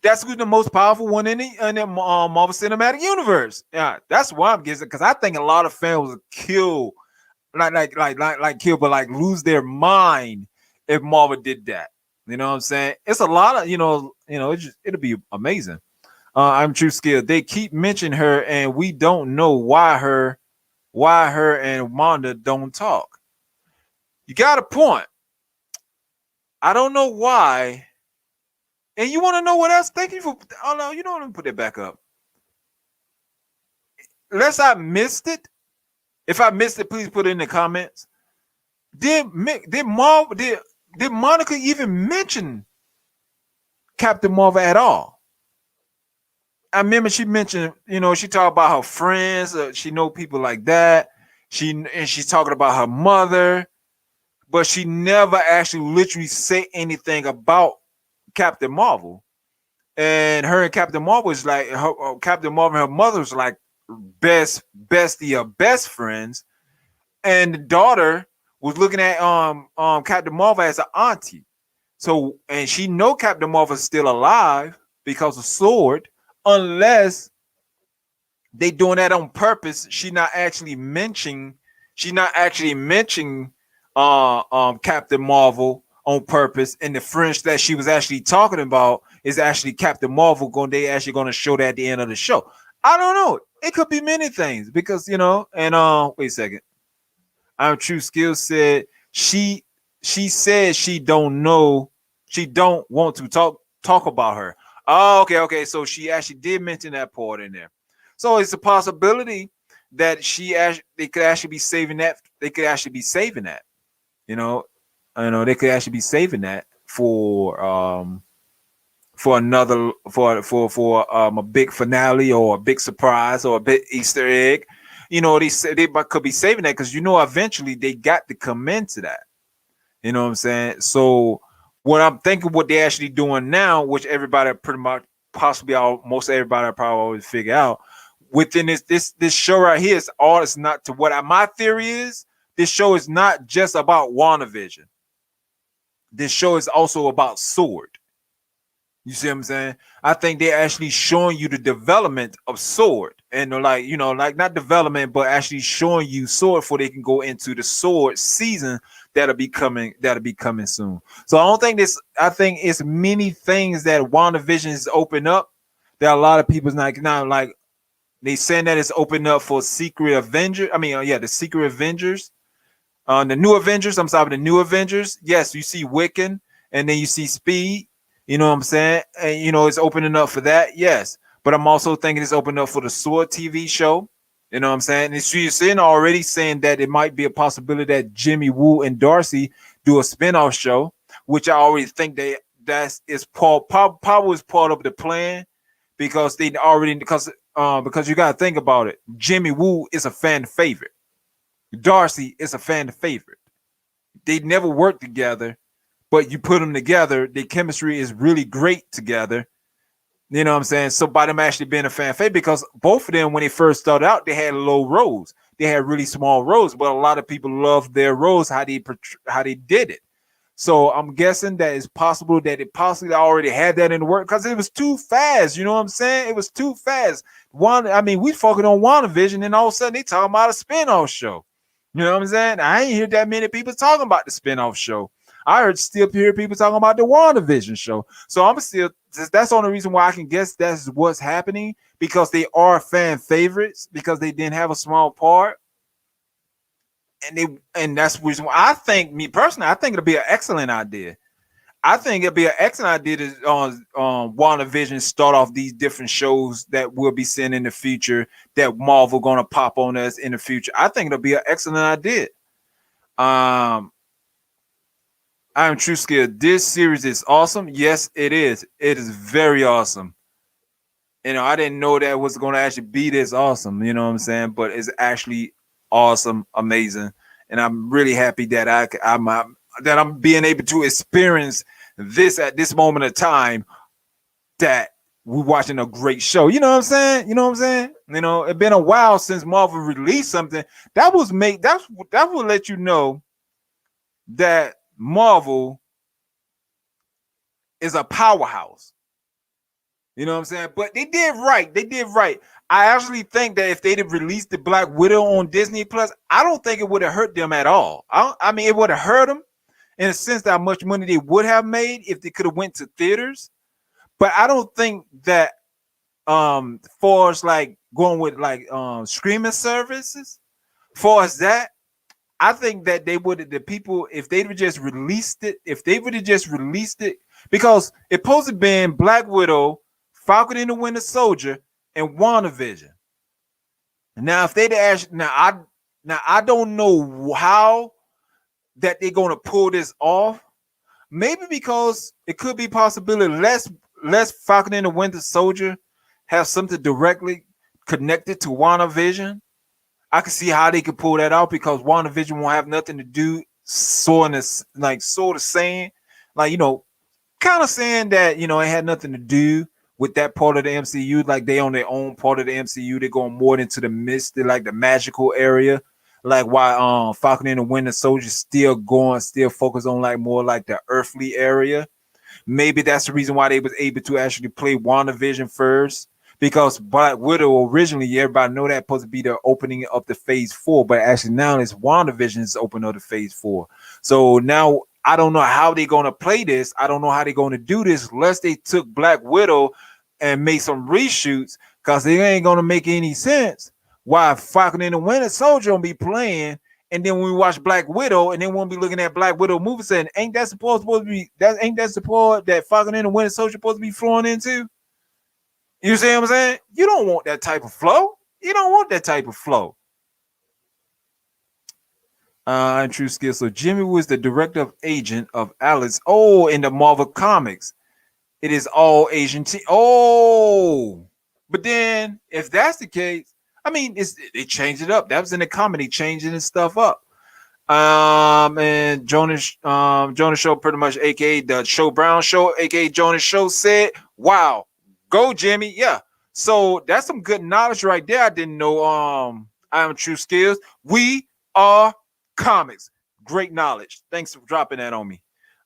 that's who's the most powerful one in the Marvel Cinematic Universe. Yeah, that's why I'm guessing, because I think a lot of fans would kill, kill, but lose their mind if Marvel did that. You know what I'm saying? It's a lot of, it'll be amazing. I'm True Skill. They keep mentioning her, and we don't know why her and Wanda don't talk. You got a point. I don't know why. And you want to know what else? Thank you for. Oh no, you don't want to put that back up. Unless I missed it. If I missed it, please put it in the comments. Did Monica even mention Captain Marvel at all? I remember she mentioned, she talked about her friends. She know people like that. She's talking about her mother, but she never actually literally say anything about Captain Marvel. And her and Captain Marvel was like Captain Marvel and her mother was like bestie of best friends. And the daughter was looking at Captain Marvel as an auntie. So, and she know Captain Marvel is still alive because of Sword, unless they doing that on purpose. She not actually mentioning Captain Marvel on purpose, and the French that she was actually talking about is actually Captain Marvel. They actually going to show that at the end of the show. I don't know. It could be many things because and wait a second. Our true skill said she said she don't know, she don't want to talk about her. Oh, okay. So she actually did mention that part in there. So it's a possibility that they could actually be saving that. They could actually be saving that. You know, they could actually be saving that for another for a big finale or a big surprise or a big Easter egg. They could be saving that because eventually they got to come into that. You know what I'm saying? So what I'm thinking, what they're actually doing now, which everybody pretty much possibly most everybody probably always figure out within this show right here is all. It's not to what my theory is. This show is not just about WandaVision. This show is also about Sword. You see what I'm saying? I think they're actually showing you the development of Sword, and like not development, but actually showing you Sword before they can go into the Sword season that'll be coming. That'll be coming soon. So I don't think this. I think it's many things that WandaVision is open up. That a lot of people's not now like they saying that it's open up for Secret Avenger. I mean, the Secret Avengers. The new Avengers. I'm sorry, the new Avengers. Yes, you see Wiccan, and then you see Speed. You know what I'm saying? And it's opening up for that. Yes, but I'm also thinking it's opening up for the Sword TV show. You know what I'm saying? And you're seeing already saying that it might be a possibility that Jimmy Woo and Darcy do a spinoff show, which I already think that's is probably is part of the plan because because you got to think about it. Jimmy Woo is a fan favorite. Darcy is a fan favorite. They never worked together, but you put them together, their chemistry is really great together. You know what I'm saying? So by them actually being a fan favorite, because both of them, when they first started out, they had low roles. They had really small roles, but a lot of people loved their roles, how they did it. So I'm guessing that it's possible that it possibly already had that in the work because it was too fast. You know what I'm saying? It was too fast. We focused on WandaVision, and all of a sudden they talking about a spinoff show. You know what I'm saying? I ain't hear that many people talking about the spinoff show. I still hear people talking about the WandaVision show. So that's the only reason why I can guess that's what's happening because they are fan favorites because they didn't have a small part. And that's the reason why I think, me personally, I think it'll be an excellent idea. I think it'll be an excellent idea to WandaVision start off these different shows that we'll be seeing in the future that Marvel gonna pop on us in the future. I think it'll be an excellent idea. I am True Skill. This series is awesome. Yes, it is. It is very awesome. I didn't know that was going to actually be this awesome. You know what I'm saying? But it's actually awesome, amazing, and I'm really happy that I'm being able to experience this at this moment of time. That we're watching a great show. You know what I'm saying? It's been a while since Marvel released something that was made. That will let you know that Marvel is a powerhouse. You know what I'm saying? But they did right. I actually think that if they'd have released the Black Widow on Disney Plus, I don't think it would have hurt them at all. I mean, it would have hurt them in a sense that how much money they would have made if they could have went to theaters. But I don't think that for us like going with like streaming services, for us that I think that they would have, the people, if they would just released it, because it supposed to be Black Widow, Falcon and the Winter Soldier, and WandaVision. Now, if they'd actually, I don't know how that they're gonna pull this off. Maybe because it could be possibility less Falcon and the Winter Soldier have something directly connected to WandaVision. I can see how they could pull that out because WandaVision won't have nothing to do, sort of saying, kind of saying that, it had nothing to do with that part of the MCU. Like they on their own part of the MCU, they're going more into the mystic, like the magical area. Like why Falcon and the Winter Soldier still focus on like more like the earthly area. Maybe that's the reason why they was able to actually play WandaVision first. Because Black Widow originally, everybody know that supposed to be the opening of the Phase 4, but actually now it's WandaVision is opening up the Phase 4. So now I don't know how they're gonna play this. I don't know how they're gonna do this unless they took Black Widow and made some reshoots. because it ain't gonna make any sense why Falcon and the Winter Soldier don't be playing, and then when we watch Black Widow, and then we'll be looking at Black Widow movie saying, ain't that supposed to be ain't that support that Falcon and the Winter Soldier supposed to be flowing into? You see what I'm saying? You don't want that type of flow. You don't want that type of flow. And True Skill. So Jimmy was the director of agent of Alex. Oh, in the Marvel comics, it is all Asian team. Oh, but then if that's the case, I mean, they changed it up. That was in the comedy, changing this stuff up. And Jonas Show, pretty much, aka the Show Brown Show, aka Jonas Show, said, "Wow, go Jimmy, yeah." So that's some good knowledge right there. I didn't know. I am True Skills. We are comics. Great knowledge. Thanks for dropping that on me.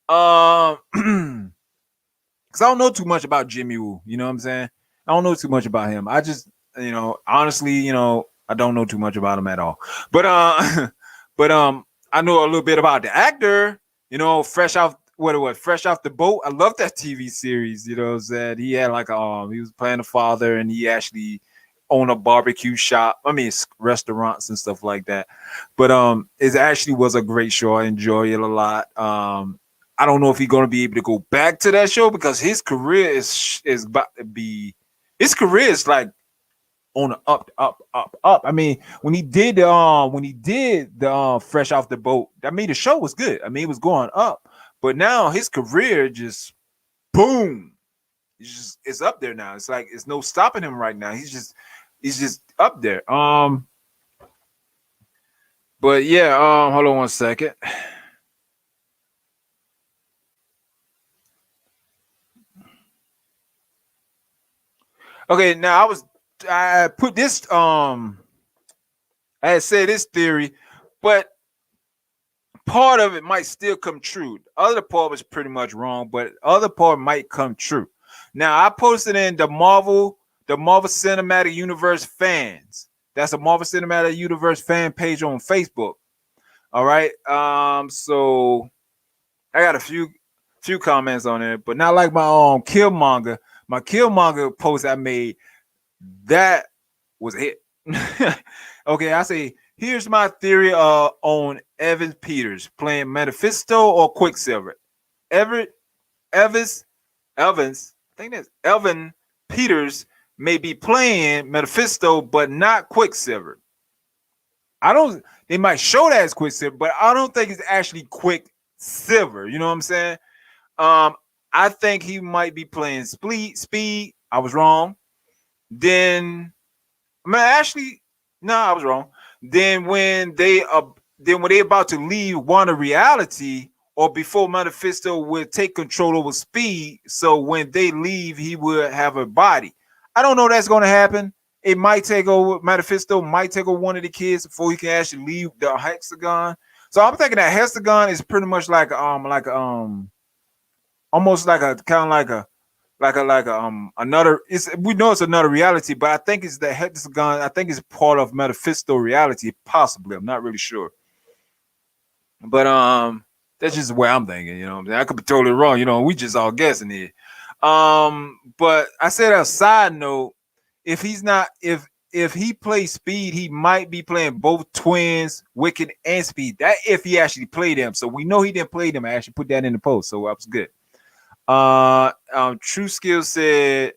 Because I don't know too much about Jimmy Woo. You know what I'm saying? I don't know too much about him. I just, honestly, I don't know too much about him at all. But I know a little bit about the actor. Fresh off Fresh Off the Boat. I love that TV series. That he had he was playing a father, and he actually owned a barbecue shop. I mean, restaurants and stuff like that. But it actually was a great show. I enjoy it a lot. I don't know if he's going to be able to go back to that show because his career is about to be. His career is like on the up. I mean, when he did the Fresh Off the Boat, I mean, the show was good. I mean, it was going up, but now his career just boom. It's up there now. It's like it's no stopping him right now. He's just up there. But yeah, hold on one second. Okay, now I put this I had said this theory, but part of it might still come true. The other part was pretty much wrong, but the other part might come true. Now I posted in the Marvel Cinematic Universe fans. That's a Marvel Cinematic Universe fan page on Facebook. All right. So I got a few comments on it, but not like my Killmonger. My Killmonger post I made, that was it. Okay, I say, here's my theory on Evan Peters playing Mephisto or Quicksilver. Evans, I think that's Evan Peters may be playing Mephisto, but not Quicksilver. They might show that as Quicksilver, but I don't think it's actually Quicksilver. You know what I'm saying? I think he might be playing Speed. I was wrong. Then, I was wrong. Then when they about to leave Wanda Reality, or before Mephisto would take control over Speed, so when they leave, he would have a body. I don't know that's going to happen. It might take over. Mephisto might take over one of the kids before he can actually leave the hexagon. So I'm thinking that hexagon is pretty much almost like a kind of like another. We know it's another reality, but I think it's the hexagon. I think it's part of Mephisto reality, possibly. I'm not really sure, but that's just where I'm thinking. You know, I could be totally wrong. We just all guessing here. But I said a side note: if he plays Speed, he might be playing both twins, Wicked and Speed. That if he actually played them. So we know he didn't play them. I actually put that in the post, so that was good. True Skill said,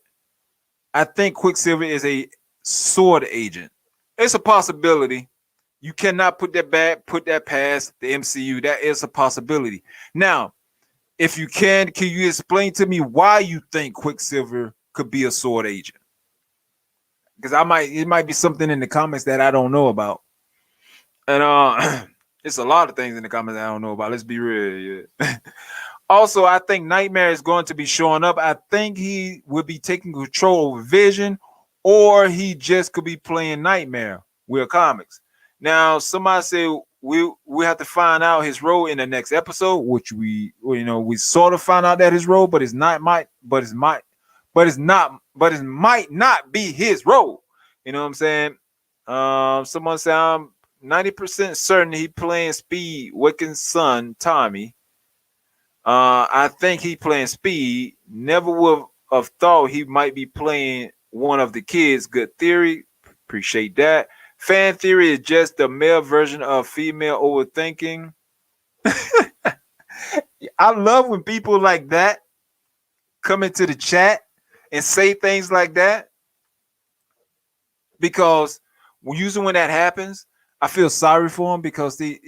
I think Quicksilver is a sword agent. It's a possibility. You cannot put that past the MCU. That is a possibility. Now, if you can you explain to me why you think Quicksilver could be a sword agent? Because it might be something in the comments that I don't know about. And it's a lot of things in the comments I don't know about. Let's be real. Yeah. Also, I think Nightmare is going to be showing up. I think he will be taking control over Vision, or he just could be playing Nightmare with comics. Now, somebody said we have to find out his role in the next episode, which we sort of found out that his role, but it might not be his role. You know what I'm saying? Someone said I'm 90% certain he playing Speed, Wiccan's son, Tommy. I think he playing Speed. Never would have thought he might be playing one of the kids. Good theory. Appreciate that. Fan theory is just the male version of female overthinking. I love when people like that come into the chat and say things like that, because usually when that happens, I feel sorry for them, because they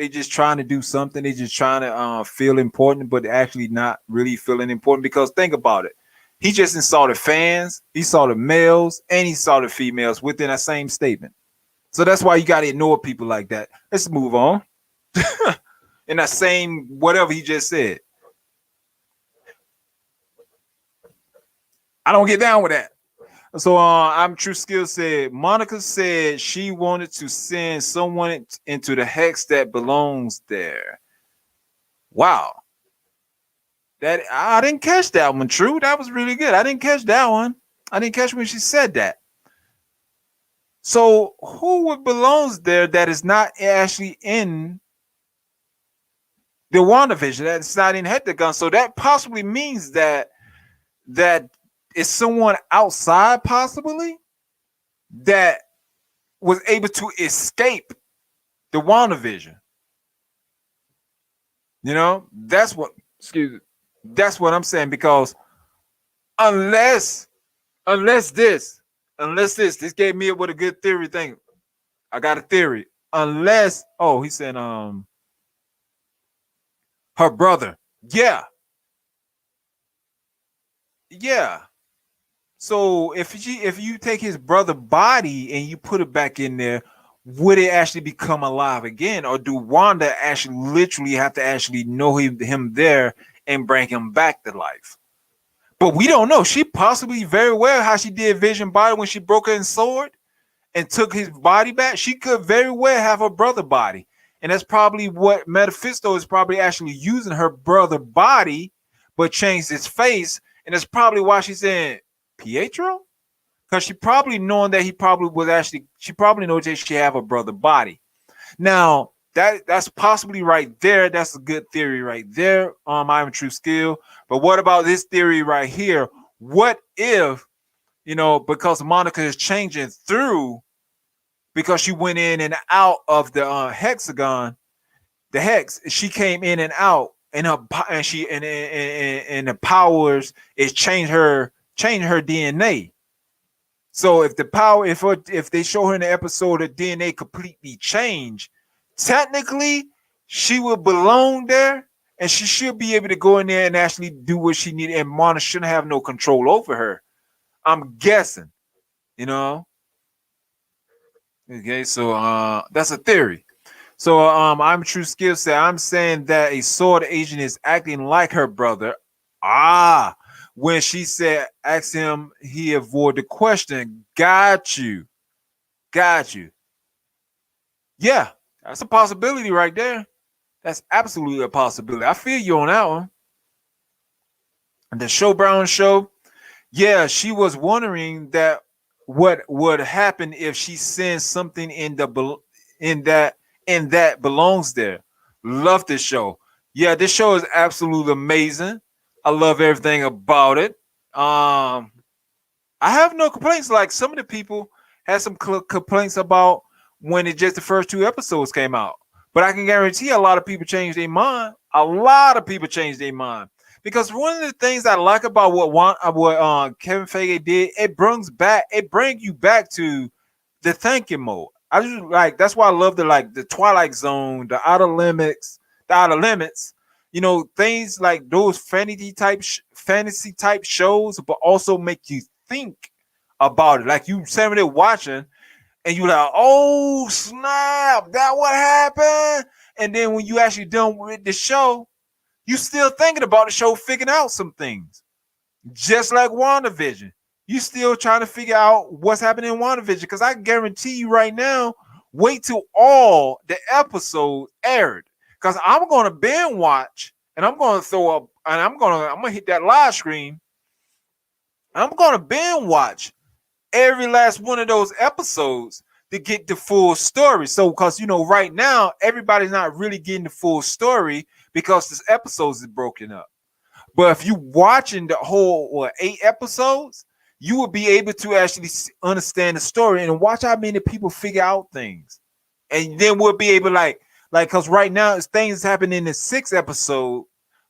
just trying to do something. They just trying to feel important, but actually not really feeling important. Because think about it, he just insulted fans, he saw the males, and he saw the females within that same statement. So that's why you got to ignore people like that. Let's move on. In that same whatever he just said, I don't get down with that. So I'm True Skill said Monica said she wanted to send someone into the hex that belongs there. Wow. That I didn't catch that one, True. That was really good. I didn't catch that one. I didn't catch when she said that. So who belongs there that is not actually in the WandaVision, that's not in Hectagon? So that possibly means that is someone outside, possibly, that was able to escape the WandaVision. That's what. Excuse me. That's what I'm saying, because unless this gave me with a good theory thing. I got a theory. Unless he said her brother. Yeah. So if you take his brother body and you put it back in there, would it actually become alive again, or do Wanda actually literally have to actually know him there and bring him back to life? But we don't know. She possibly very well, how she did Vision body when she broke her sword and took his body back. She could very well have her brother body, and that's probably what Mephisto is probably actually using, her brother body, but changed his face, and that's probably why she's saying Pietro, because she probably knowing that she probably knows that she have a brother body. Now that's possibly right there. That's a good theory right there. I'm True Skill. But what about this theory right here? What if, because Monica is changing through, because she went in and out of the hexagon, the hex, she came in and out, and the powers is change her DNA. So if if they show her in the episode the DNA completely changed, technically she will belong there, and she should be able to go in there and actually do what she needed, and Monica shouldn't have no control over her. I'm guessing, Okay, so that's a theory. So I'm True Skill set. I'm saying that a sword agent is acting like her brother. When she said, ask him, he avoided the question. Got you. Yeah, that's a possibility right there. That's absolutely a possibility. I feel you on that one. And the Show Brown show, yeah, she was wondering that what would happen if she sends something in that belongs there. Love this show. Yeah, this show is absolutely amazing. I love everything about it. I have no complaints. Like, some of the people had some complaints about when the first 2 episodes came out. But I can guarantee a lot of people changed their mind. Because one of the things I like about what Kevin Feige did, it brings you back to the thinking mode. I just like, that's why I love the Twilight Zone, the Outer Limits, things like those fantasy type shows, but also make you think about it. Like, you sitting there watching, and you're like, oh snap, that what happened? And then when you actually done with the show, you still thinking about the show, figuring out some things. Just like WandaVision. You still trying to figure out what's happening in WandaVision. Because I guarantee you right now, wait till all the episodes aired. Because I'm gonna binge watch, and I'm gonna I'm gonna hit that live stream. I'm gonna binge watch every last one of those episodes to get the full story. So, because right now everybody's not really getting the full story because this episodes is broken up. But if you watching the whole 8 episodes, you will be able to actually understand the story and watch how many people figure out things. And then we'll be able like because right now it's things happening in the sixth episode.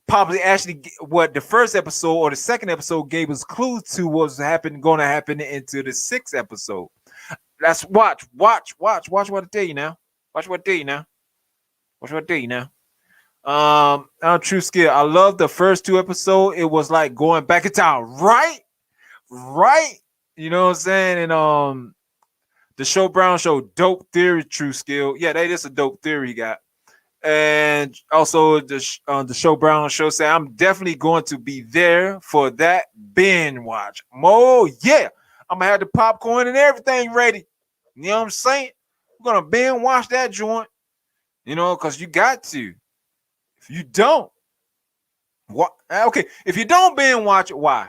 Probably actually what the first episode or the second episode gave us clues to what was going to happen into the sixth episode. That's watch what I tell you now. Watch what I tell you now. Watch what I tell you now. True skill. I love the first two episodes. It was like going back in time, right? Right? You know what I'm saying? And the Show Brown show, dope theory, true skill. Yeah, that is a dope theory he got. And also the Show Brown show say I'm definitely going to be there for that binge watch. Yeah, I'm gonna have the popcorn and everything ready. You know what I'm saying? We're gonna binge watch that joint. You know, because you got to. If you don't, what? Okay, if you don't binge watch it, why?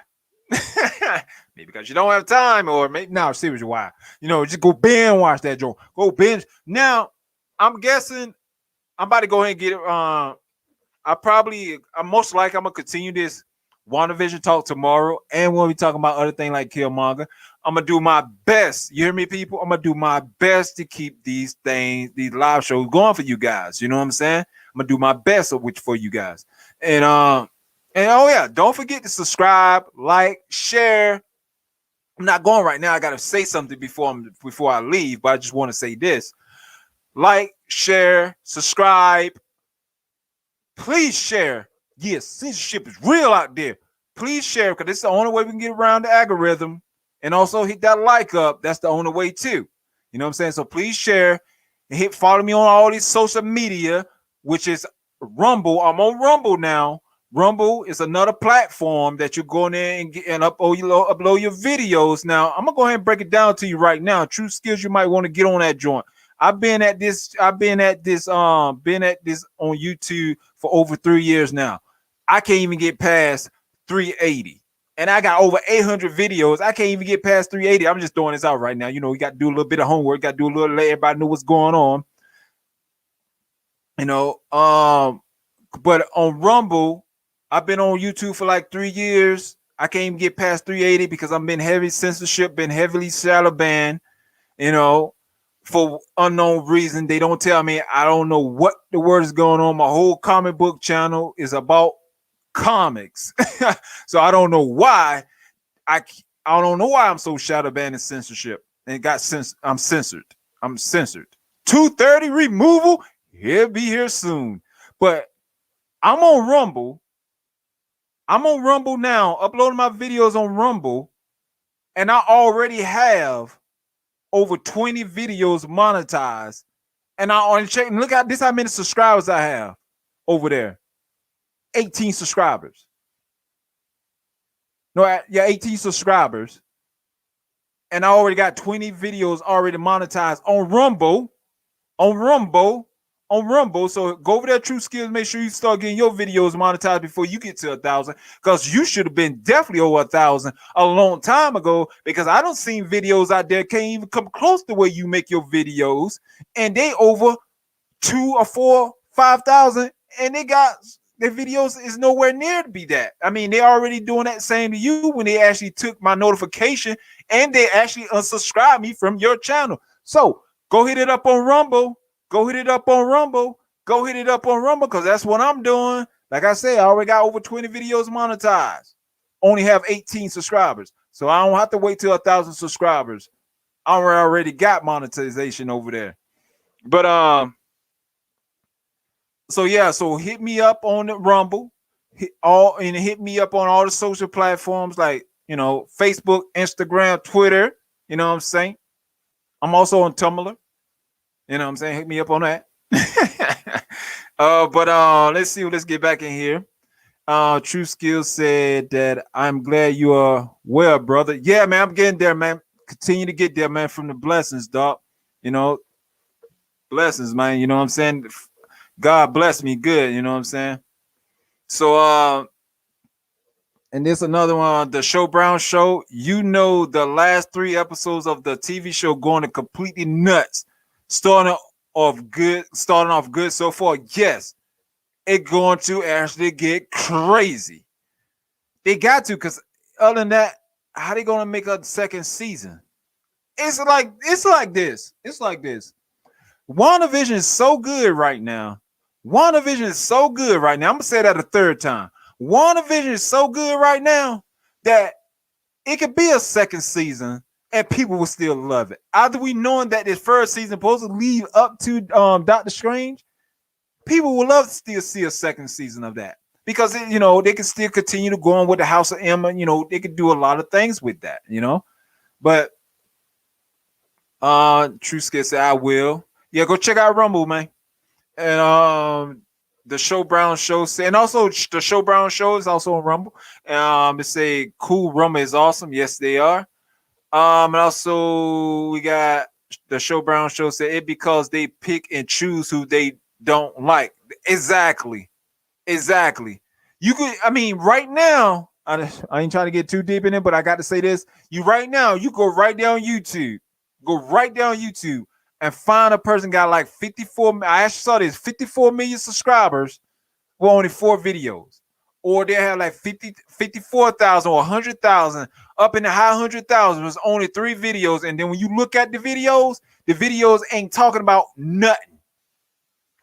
Maybe because you don't have time, or maybe now seriously, why? You know, just go binge watch that joint. Go binge. Now, I'm guessing I'm about to go ahead and get it. I'm most likely I'm gonna continue this WandaVision talk tomorrow, and we'll be talking about other things like Killmonger. I'm gonna do my best. You hear me, people? I'm gonna do my best to keep these live shows going for you guys. You know what I'm saying? I'm gonna do my best for you guys. And oh yeah, don't forget to subscribe, like, share. I'm not going right now. I gotta say something before I leave, but I just want to say this: like, share, subscribe. Please share. Yes, censorship is real out there. Please share because it's the only way we can get around the algorithm. And also hit that like up. That's the only way too. You know what I'm saying? So please share and follow me on all these social media, which is Rumble. I'm on Rumble now. Rumble is another platform that you're going in and upload your videos. Now, I'm gonna go ahead and break it down to you right now. True skills, you might want to get on that joint. I've been at this on YouTube for over 3 years now. I can't even get past 380. And I got over 800 videos. I can't even get past 380. I'm just throwing this out right now. You know, we got to do a little bit of homework, got to do a little let everybody know what's going on. You know, but on Rumble, I've been on YouTube for like 3 years. I can't even get past 380 because I've been heavy censorship, been heavily shadow banned, you know, for unknown reason. They don't tell me. I don't know what the word is going on. My whole comic book channel is about comics. So I don't know why I don't know why I'm so shadow banned and censorship and I'm censored. 230 removal. He'll be here soon. But I'm on Rumble. I'm on Rumble now, uploading my videos on Rumble, and I already have over 20 videos monetized. And I only check and look at this how many subscribers I have over there. 18 subscribers. No, yeah, 18 subscribers. And I already got 20 videos already monetized on Rumble. So go over there, True Skills. Make sure you start getting your videos monetized before you get to 1,000. Because you should have been definitely over 1,000 a long time ago. Because I don't seen videos out there can't even come close to where you make your videos. And they over 2 or 4, 5,000. And they got their videos is nowhere near to be that. I mean, they already doing that same to you when they actually took my notification and they actually unsubscribed me from your channel. So go hit it up on Rumble. Go hit it up on Rumble because that's what I'm doing. Like I said, I already got over 20 videos monetized. Only have 18 subscribers. So I don't have to wait till 1,000 subscribers. I already got monetization over there. But so yeah, so hit me up on the Rumble. Hit me up on all the social platforms like, you know, Facebook, Instagram, Twitter. You know what I'm saying? I'm also on Tumblr. You know what I'm saying? Hit me up on that. But let's see. Let's get back in here. True Skills said that I'm glad you are well, brother. Yeah, man, I'm getting there, man. Continue to get there, man, from the blessings, dog. You know, blessings, man. You know what I'm saying? God bless me good, you know what I'm saying? So and there's another one, the Show Brown show. You know, the last 3 episodes of the TV show going to completely nuts. Starting off good so far. Yes, it's going to actually get crazy. They got to, because other than that, how they gonna make a second season? It's like this. It's like this. WandaVision is so good right now. WandaVision is so good right now. I'm gonna say that a third time. WandaVision is so good right now that it could be a second season and people will still love it. Either we knowing that this first season supposed to lead up to Doctor Strange, people will love to still see a second season of that because they can still continue to go on with the House of Emma. They could do a lot of things with that. But True Skid said I will. Yeah, go check out Rumble, man. And the Show Brown show said, and also the Show Brown show is also on Rumble. It say cool Rumble is awesome. Yes, they are. And also we got the Show Brown show said it because they pick and choose who they don't like. Exactly. You could, right now, I ain't trying to get too deep in it, but I got to say this. You go right down YouTube. And find a person got like 54. I actually saw this 54 million subscribers with only 4 videos. Or they have like 54,000 or 100,000 up in the high 100,000 was only 3 videos. And then when you look at the videos ain't talking about nothing.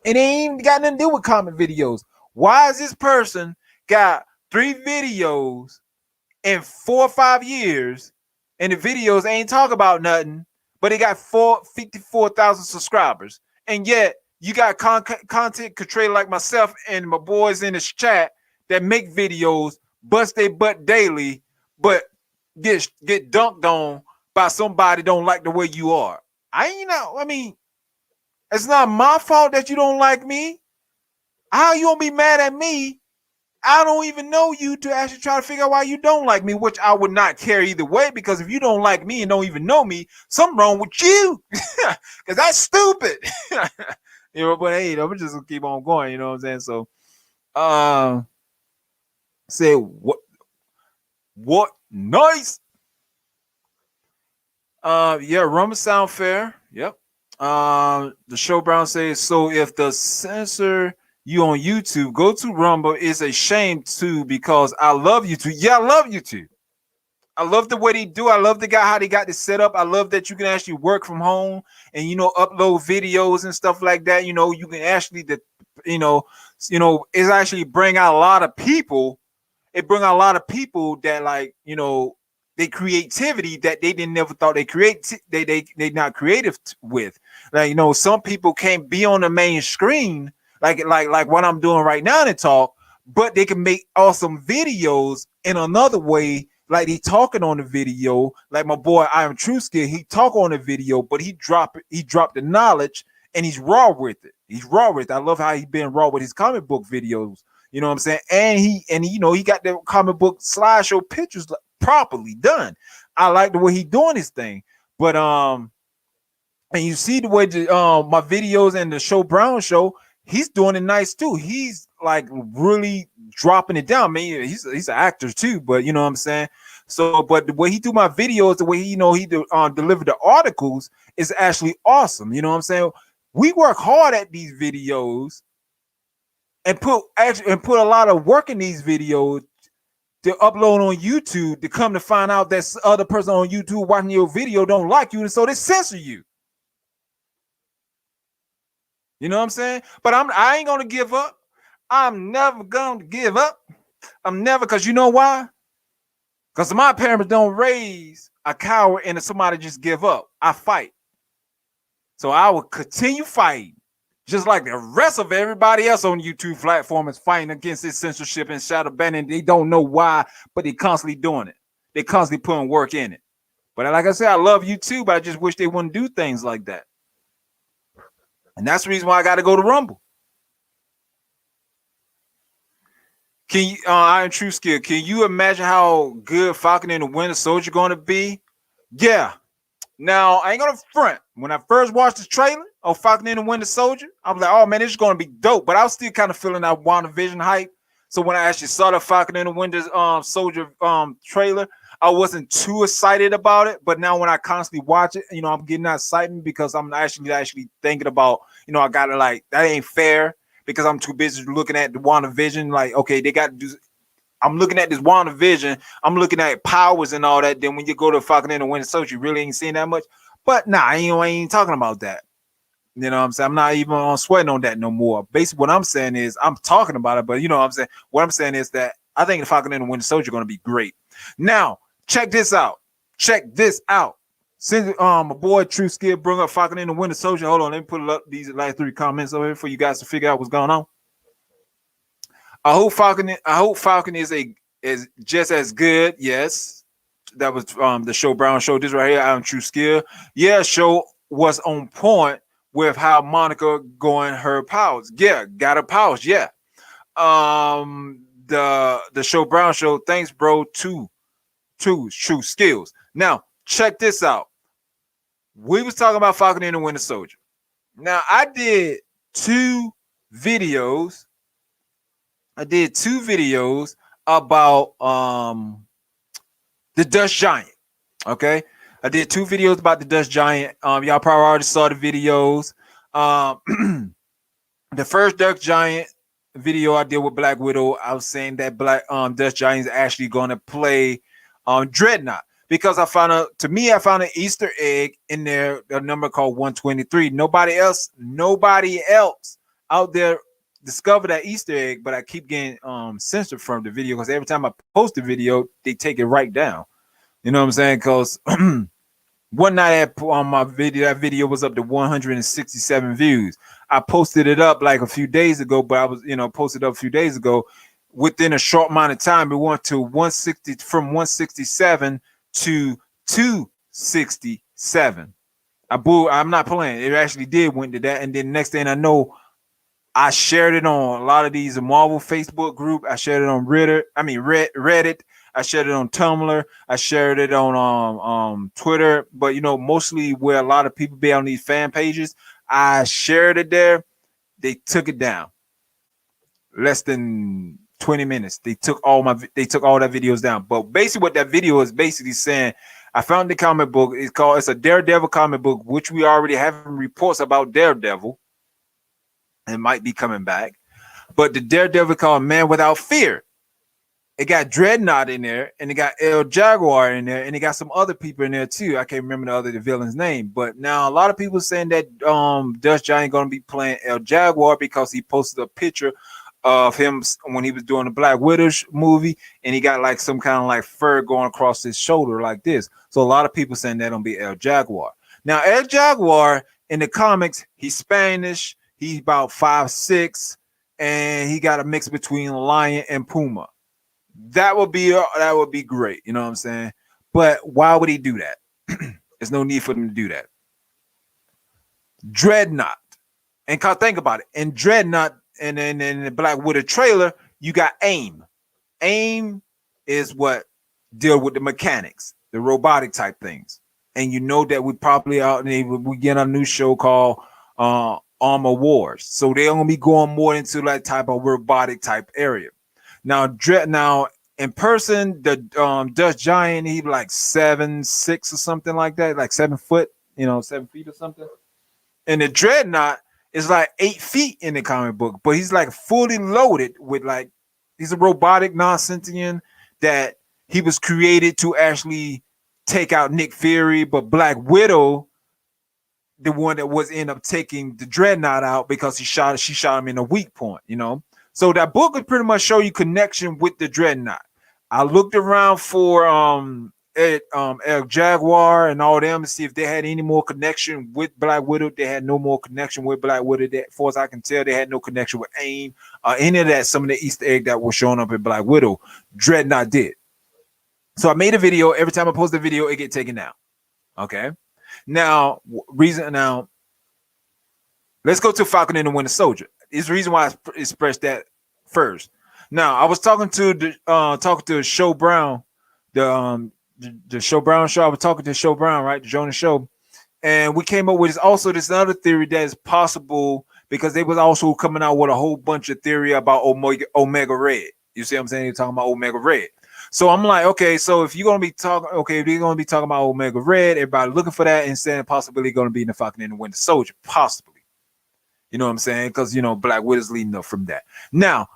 And they ain't got nothing to do with comic videos. Why is this person got 3 videos in 4 or 5 years and the videos ain't talk about nothing, but they got 54,000 subscribers? And yet you got content creator like myself and my boys in this chat that make videos, bust their butt daily, but get dunked on by somebody don't like the way you are. It's not my fault that you don't like me. How you gonna be mad at me? I don't even know you to actually try to figure out why you don't like me, which I would not care either way, because if you don't like me and don't even know me, something wrong with you. Because that's stupid. But hey, I'm just gonna keep on going, you know what I'm saying? So say what nice. Yeah, Rumble sound fair. Yep. The Show Brown says, so if the censor you on YouTube, go to Rumble. It's a shame too, because I love YouTube. Yeah, I love YouTube. I love the way they do. I love the guy how they got this set up. I love that you can actually work from home and upload videos and stuff like that. You can actually it's actually bring out a lot of people. It bring out a lot of people that they creativity that they didn't never thought they not creative with. Some people can't be on the main screen like what I'm doing right now in talk, but they can make awesome videos in another way. Like they talking on the video, like my boy I Am True Skid, he talk on the video, but he dropped the knowledge and he's raw with it. I love how he been raw with his comic book videos. You know what I'm saying? And he got the comic book slideshow pictures properly done. I like the way he doing his thing. But and you see the way my videos and the Show Brown show, he's doing it nice too. He's like really dropping it down. He's an actor too, but you know what I'm saying? So, but the way he do my videos, the way he deliver the articles is actually awesome. You know what I'm saying? We work hard at these videos and put a lot of work in these videos to upload on YouTube, to come to find out that other person on YouTube watching your video don't like you, and so they censor you. You know what I'm saying? But I ain't gonna give up. I'm never gonna give up. I'm never, because you know why? Because my parents don't raise a coward and somebody just give up. I fight. So I will continue fighting, just like the rest of everybody else on YouTube platform is fighting against this censorship and shadow banning. They don't know why, but they constantly doing it. They constantly putting work in it. But like I said, I love YouTube, but I just wish they wouldn't do things like that. And that's the reason why I got to go to Rumble. Can you, I Am True Skill, can you imagine how good Falcon and the Winter Soldier going to be? Yeah. Now, I ain't going to front. When I first watched the trailer of Falcon and the Winter Soldier, I was like, oh, man, this is going to be dope. But I was still kind of feeling that WandaVision hype. So when I actually saw the Falcon and the Winter Soldier trailer, I wasn't too excited about it. But now when I constantly watch it, I'm getting that excitement because I'm actually thinking about, I got to that ain't fair because I'm too busy looking at the WandaVision. Like, okay, they got to do. I'm looking at this WandaVision. I'm looking at powers and all that. Then when you go to Falcon and the Winter Soldier, you really ain't seeing that much. But nah, I ain't talking about that. You know what I'm saying? I'm not even on sweating on that no more. Basically, what I'm saying is I'm talking about it, but you know what I'm saying? What I'm saying is that I think the Falcon and the Winter Soldier are going to be great. Now, check this out. Check this out. Since my boy True Skill brought up Falcon and the Winter Soldier, hold on, let me put up these last 3 comments over here for you guys to figure out what's going on. I hope Falcon is just as good. Yes, that was the Show Brown show. This right here, I'm True Skill. Yeah, show was on point with how Monica going her powers. Yeah, got her powers. Yeah. The Show Brown show. Thanks, bro. Two True Skills. Now check this out. We was talking about Falcon and the Winter Soldier. Now I did 2 videos. About the Dust Giant. Okay, I did 2 videos about the Dust Giant. Y'all probably already saw the videos. The first Dust Giant video I did with Black Widow, I was saying that Dust Giant is actually going to play Dreadnought, because I found an Easter egg in there, a number called 123. Nobody else out there discovered that Easter egg, but I keep getting censored from the video because every time I post a video, they take it right down. You know what I'm saying? Because one night on my video, that video was up to 167 views. I posted it up like a few days ago, but I was, posted up a few days ago. Within a short amount of time, it went to 160 from 167 to 267. I'm not playing. It actually did went to that, and then next thing I know, I shared it on a lot of these Marvel Facebook group. I shared it on Reddit. I shared it on Tumblr. I shared it on Twitter. But mostly where a lot of people be on these fan pages, I shared it there. They took it down. Less than 20 minutes. They took all that videos down. But basically, what that video is basically saying, I found the comic book. It's a Daredevil comic book, which we already have reports about Daredevil. It might be coming back, but the Daredevil called Man Without Fear. It got Dreadnought in there, and it got El Jaguar in there, and it got some other people in there too. I can't remember the villain's name, but now a lot of people saying that Dust Giant going to be playing El Jaguar because he posted a picture of him when he was doing the Black Widow movie, and he got like some kind of like fur going across his shoulder like this. So a lot of people saying that going to be El Jaguar. Now El Jaguar in the comics, he's Spanish. He's about 5'6", and he got a mix between lion and puma. That would be great. You know what I'm saying? But why would he do that? There's no need for him to do that. Dreadnought, and think about it. In Dreadnought, and then in the Black Widow trailer, you got AIM. AIM is what deal with the mechanics, the robotic type things, and that we probably we get a new show called Armor Wars. So they're gonna be going more into that type of robotic type area. Now in person, the Dust Giant, he like 7'6" or something like that, like 7 foot, 7 feet or something. And the Dreadnought is like 8 feet in the comic book, but he's like fully loaded with he's a robotic non-sentient that he was created to actually take out Nick Fury, but Black Widow, the one that was end up taking the Dreadnought out because she shot him in a weak point, So that book would pretty much show you connection with the Dreadnought. I looked around for El Jaguar and all them to see if they had any more connection with Black Widow. They had no more connection with Black Widow. As far as I can tell, they had no connection with AIM or any of that. Some of the Easter egg that was showing up in Black Widow, Dreadnought did. So I made a video. Every time I post a video, it get taken down. Okay. Now, let's go to Falcon and the Winter Soldier. It's the reason why I expressed that first. Now, I was talking to Show Brown, the Show Brown show. I was talking to Show Brown, right, the Jonas show, and we came up with this other theory that is possible because they was also coming out with a whole bunch of theory about Omega Red. You see what I'm saying? They're talking about Omega Red. So I'm like, okay, so if they're gonna be talking about Omega Red, everybody looking for that and saying possibly gonna be in the Falcon and the Winter Soldier, possibly. You know what I'm saying? Because Black Widow's leading up from that. Now,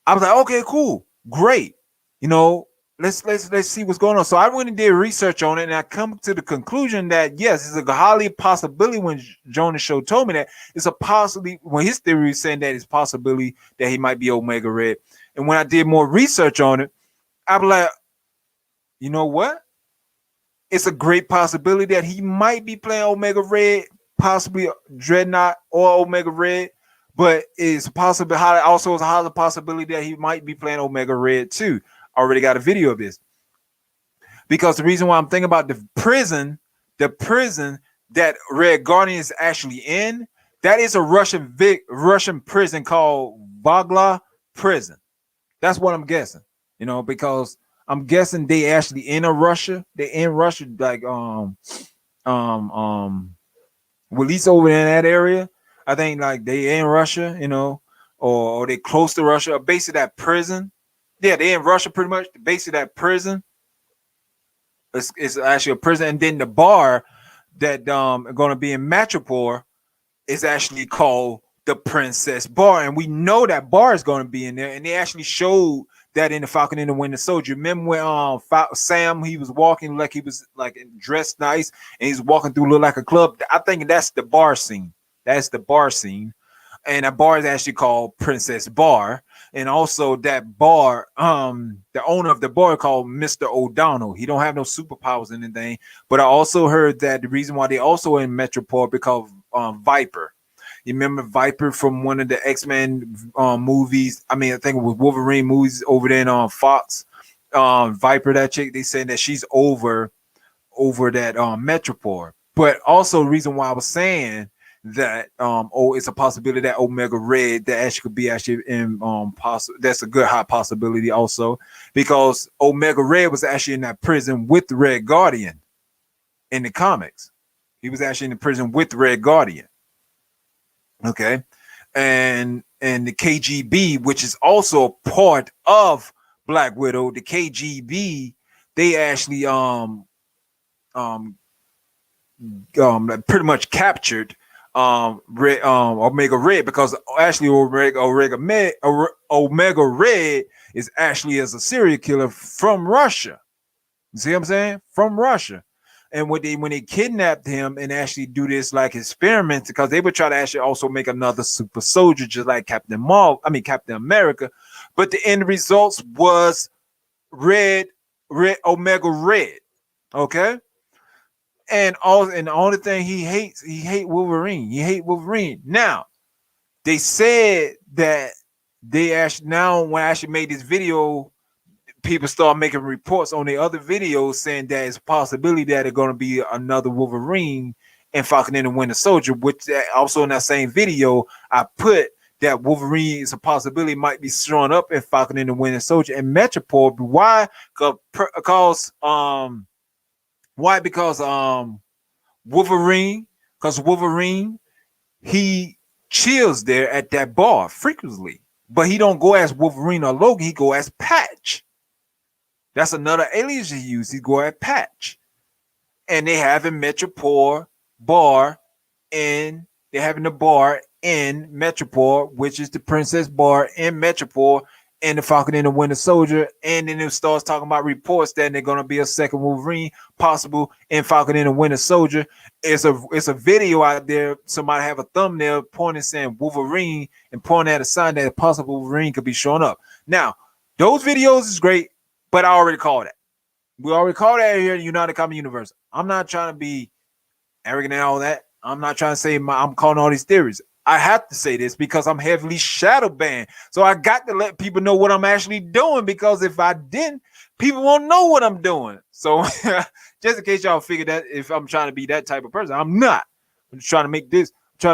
I was like, okay, cool, great. You know, let's see what's going on. So I went and did research on it, and I come to the conclusion that yes, it's a highly possibility. When Jonas Show told me that it's a possibility, when his theory is saying that it's possibility that he might be Omega Red. And when I did more research on it, I was like, you know what? It's a great possibility that he might be playing Omega Red, possibly Dreadnought or Omega Red. But it's possible. Also, it's a high possibility that he might be playing Omega Red too. I already got a video of this because the reason why I'm thinking about the prison that Red Guardian is actually in, that is a Russian prison called Vagla prison. That's what I'm guessing. You know, because I'm guessing they actually in a Russia. They in Russia, like at least over in that area. I think like they in Russia, you know, or they close to Russia, or base of that prison. Yeah, they in Russia pretty much. The base of that prison is actually a prison, and then the bar that going to be in Metropole is actually called the Princess Bar, and we know that bar is going to be in there, and they actually showed that in the Falcon and the Winter Soldier. Remember when Sam, he was walking like he was like dressed nice, and he's walking through look like a club. I think that's the bar scene. That's the bar scene, and that bar is actually called Princess Bar. And also that bar, the owner of the bar called Mr. O'Donnell. He don't have no superpowers or anything. But I also heard that the reason why they also in Metropole because Viper. You remember Viper from one of the X-Men movies? I mean, I think it was Wolverine movies over there on Fox. Viper, that chick, they saying that she's over that Metropole. But also the reason why I was saying that it's a possibility that Omega Red that actually could be actually in that's a good high possibility also because Omega Red was actually in that prison with the Red Guardian in the comics. He was actually in the prison with the Red Guardian. Okay. And the KGB, which is also a part of Black Widow, the KGB, they actually pretty much captured Omega Red because actually Omega Red is actually as a serial killer from Russia. You see what I'm saying? From Russia. And when they kidnapped him and actually do this like experiments, because they would try to actually also make another super soldier just like Captain America, but the end results was Omega Red. Okay. And the only thing he hate Wolverine. He hate Wolverine. Now, they said that they actually now when I actually made this video, people start making reports on the other videos saying that it's a possibility that it's going to be another Wolverine and Falcon and the Winter Soldier, which also in that same video, I put that Wolverine is a possibility might be showing up in Falcon and the Winter Soldier and Metropole. Why? Because Wolverine, he chills there at that bar frequently, but he don't go as Wolverine or Logan. He go as Patch. That's another alias he used. He go as Patch, and they have a Metropole bar, and they're having the bar in Metropole, which is the Princess Bar in Metropole, and the Falcon and the Winter Soldier, and then it starts talking about reports that they're gonna be a second Wolverine possible in Falcon and the Winter Soldier. It's a video out there. Somebody have a thumbnail pointing saying Wolverine and pointing at a sign that a possible Wolverine could be showing up. Now, those videos is great, but I already called that. We already called that here in United Comic Universe. I'm not trying to be arrogant and all that. I'm not trying to say I'm calling all these theories. I have to say this because I'm heavily shadow banned. So I got to let people know what I'm actually doing, because if I didn't, people won't know what I'm doing. So just in case y'all figure that if I'm trying to be that type of person, I'm not. I'm just trying to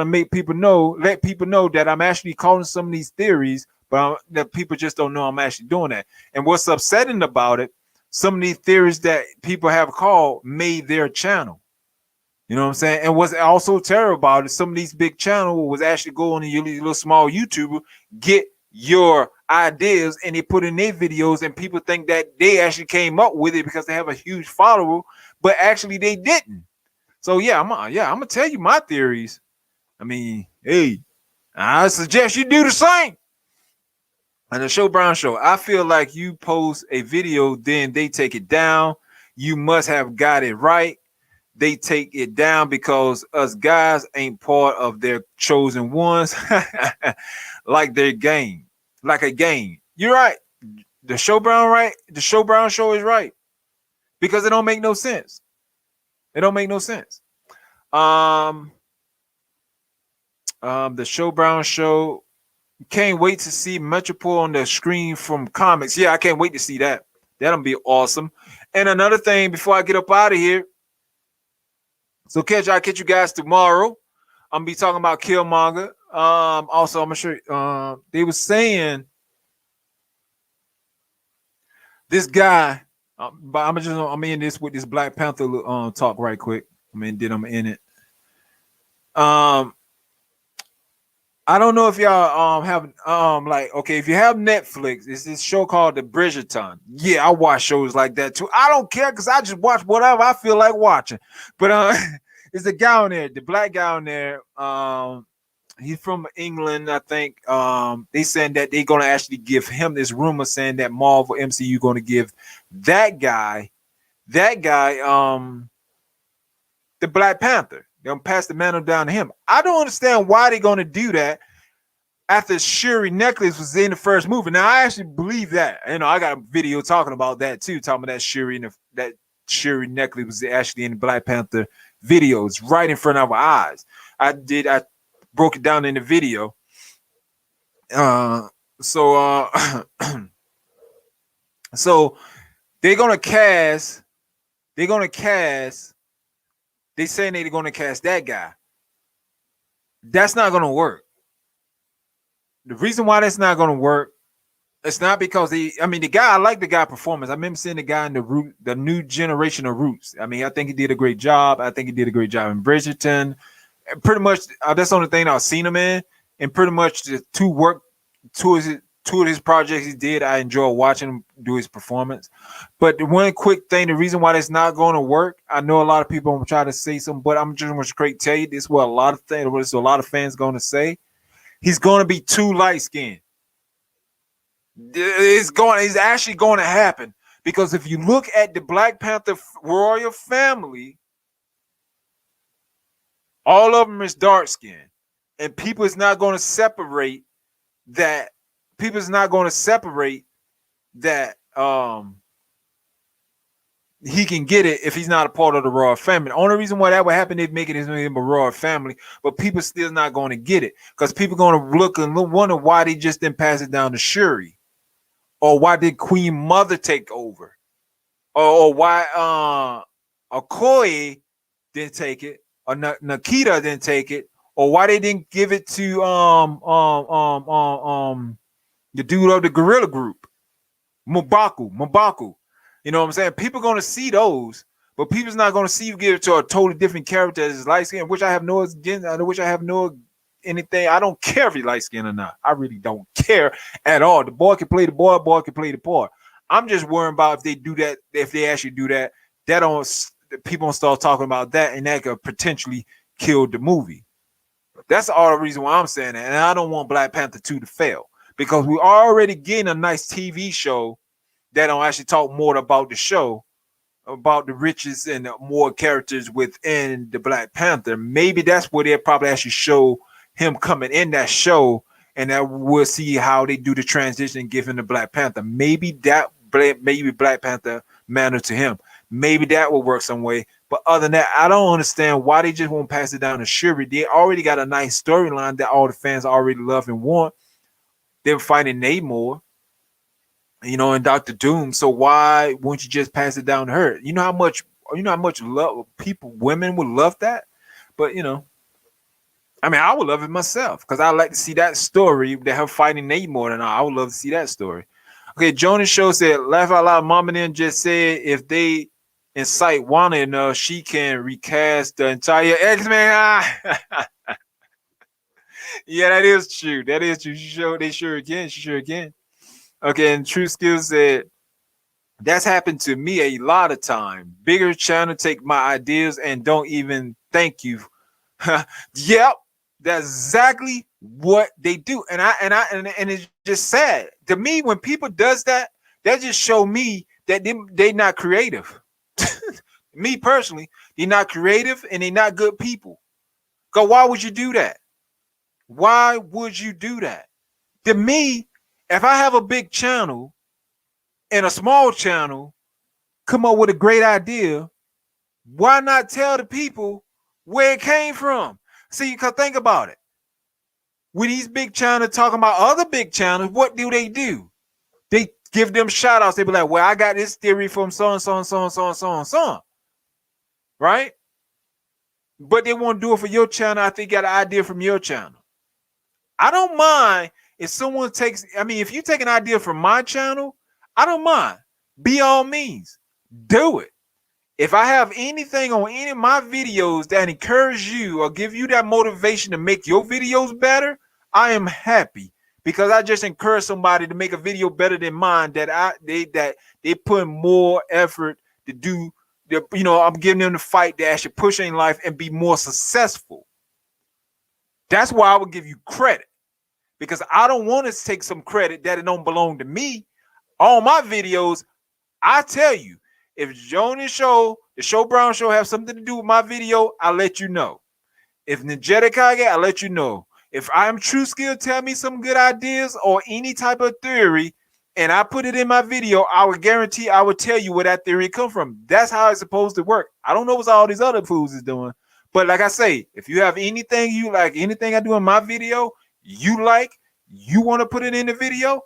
make people know, let people know that I'm actually calling some of these theories, but that people just don't know I'm actually doing that. And what's upsetting about it, some of these theories that people have called made their channel. You know what I'm saying? And what's also terrible about it, some of these big channels was actually going to your little small YouTuber, get your ideas, and they put in their videos, and people think that they actually came up with it because they have a huge follower, but actually they didn't. So yeah, I'm gonna tell you my theories. I mean, hey, I suggest you do the same. And the Show Brown Show, I feel like you post a video, then they take it down. You must have got it right. They take it down because us guys ain't part of their chosen ones, like their game, like a game. You're right. The Show Brown right. The Show Brown Show is right because it don't make no sense. It don't make no sense. Um, the Show Brown Show. Can't wait to see Metropole on the screen from comics. Yeah, I can't wait to see that. That'll be awesome. And another thing before I get up out of here. So I'll catch you guys tomorrow. I'm gonna be talking about Killmonger. Also, I'm gonna show you, they were saying this guy, but I'm in this with this Black Panther talk right quick. I mean, then I'm in it. I don't know if y'all have like, okay, if you have Netflix, it's this show called The Bridgerton. Yeah, I watch shows like that too. I don't care because I just watch whatever I feel like watching. But it's a guy on there, the black guy on there. He's from England, I think. They saying that they're gonna actually give him this rumor saying that Marvel MCU gonna give that guy, the Black Panther. They're gonna pass the mantle down to him. I don't understand why they're gonna do that after Shuri Necklace was in the first movie. Now I actually believe that. You know, I got a video talking about that too, talking about that Shuri Necklace was actually in the Black Panther videos right in front of our eyes. I broke it down in the video. So they're gonna cast. They saying they're gonna cast that guy. That's not gonna work. The reason why that's not gonna work, it's not because the guy. I like the guy performance. I remember seeing the guy in the new generation of Roots. I mean, I think he did a great job. I think he did a great job in Bridgerton. Pretty much, that's the only thing I've seen him in. And pretty much the two of his projects he did, I enjoy watching him do his performance. But the one quick thing, the reason why that's not going to work, I know a lot of people will try to say something, but I'm just going to tell you this: what a lot of fans going to say. He's going to be too light skinned. It's actually going to happen because if you look at the Black Panther royal family, all of them is dark skinned, and people is not going to separate that. People is not going to separate that he can get it if he's not a part of the royal family. The only reason why that would happen is making him a royal family, but people still not going to get it because people going to look and wonder why they just didn't pass it down to Shuri, or why did Queen Mother take over, or why Okoye didn't take it, or Nikita didn't take it, or why they didn't give it to the dude of the Gorilla Group, M'Baku. You know what I'm saying? People going to see those, but people's not going to see you give it to a totally different character as light skin, which I have no anything. I don't care if he's light skin or not. I really don't care at all. The boy can play the boy can play the part. I'm just worrying about if they do that, if they actually do that, people don't start talking about that, and that could potentially kill the movie. That's all the reason why I'm saying that. And I don't want Black Panther 2 to fail because we're already getting a nice TV show that don't actually talk more about the show, about the riches and the more characters within the Black Panther. Maybe that's where they'll probably actually show him coming in that show, and that we'll see how they do the transition and give him the Black Panther. Maybe Black Panther matter to him. Maybe that will work some way. But other than that, I don't understand why they just won't pass it down to Shuri. They already got a nice storyline that all the fans already love and want. They're fighting Namor, and Doctor Doom. So why won't you just pass it down to her? You know how much women would love that. But I would love it myself because I like to see that story that her fighting Namor, and I would love to see that story. Okay, Jonas Show said, laugh out loud. Mama then just said if they incite Wanda enough, she can recast the entire X-Men. Yeah, that is true. They sure can. Okay, and True Skills said, that's happened to me a lot of time. Bigger channel take my ideas and don't even thank you. Yep. That's exactly what they do. And it's just sad. To me, when people does that, that just show me that they not creative. Me personally, they're not creative and they're not good people. Cause why would you do that? Why would you do that? To me, if I have a big channel and a small channel come up with a great idea, why not tell the people where it came from? See, because think about it. With these big channels talking about other big channels, what do? They give them shout outs. They be like, well, I got this theory from so and so and so and so and so and so. Right? But they won't do it for your channel. I think you got an idea from your channel. I don't mind if someone takes, if you take an idea from my channel, I don't mind. Be all means, do it. If I have anything on any of my videos that encourage you or give you that motivation to make your videos better, I am happy because I just encourage somebody to make a video better than mine that they put more effort to do. I'm giving them the fight that actually push in life and be more successful. That's why I would give you credit because I don't want to take some credit that it don't belong to me. All my videos, I tell you, if Joni Show, the Show Brown Show have something to do with my video, I'll let you know. If NinjaToKage, I'll let you know. If I'm True Skill, tell me some good ideas or any type of theory, and I put it in my video, I would guarantee I would tell you where that theory come from. That's how it's supposed to work. I don't know what all these other fools is doing. But like I say, if you have anything you like, anything I do in my video, you like, you want to put it in the video,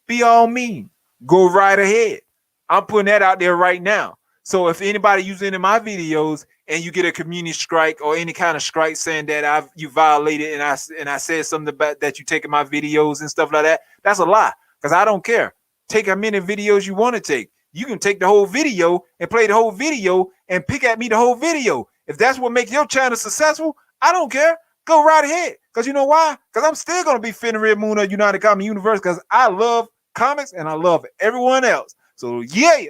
be all mean. Go right ahead. I'm putting that out there right now. So if anybody using in my videos and you get a community strike or any kind of strike saying that you violated and I said something about that you taking my videos and stuff like that, that's a lie. Because I don't care. Take how many videos you want to take. You can take the whole video and play the whole video and pick at me the whole video. If that's what makes your channel successful, I don't care. Go right ahead. Because you know why? Because I'm still going to be Fenrir Moon of United Comic Universe because I love comics and I love everyone else. So yeah.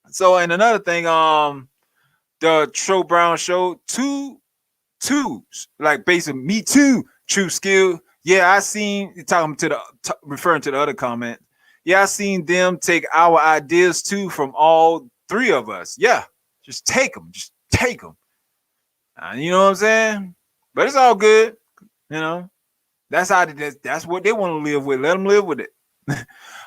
So and another thing, the Show Brown Show, two, like basically me too, True Skill. Yeah, I seen referring to the other comment. Yeah, I seen them take our ideas too from all three of us. Yeah, just take them. You know what I'm saying? But it's all good. You know, that's what they want to live with. Let them live with it.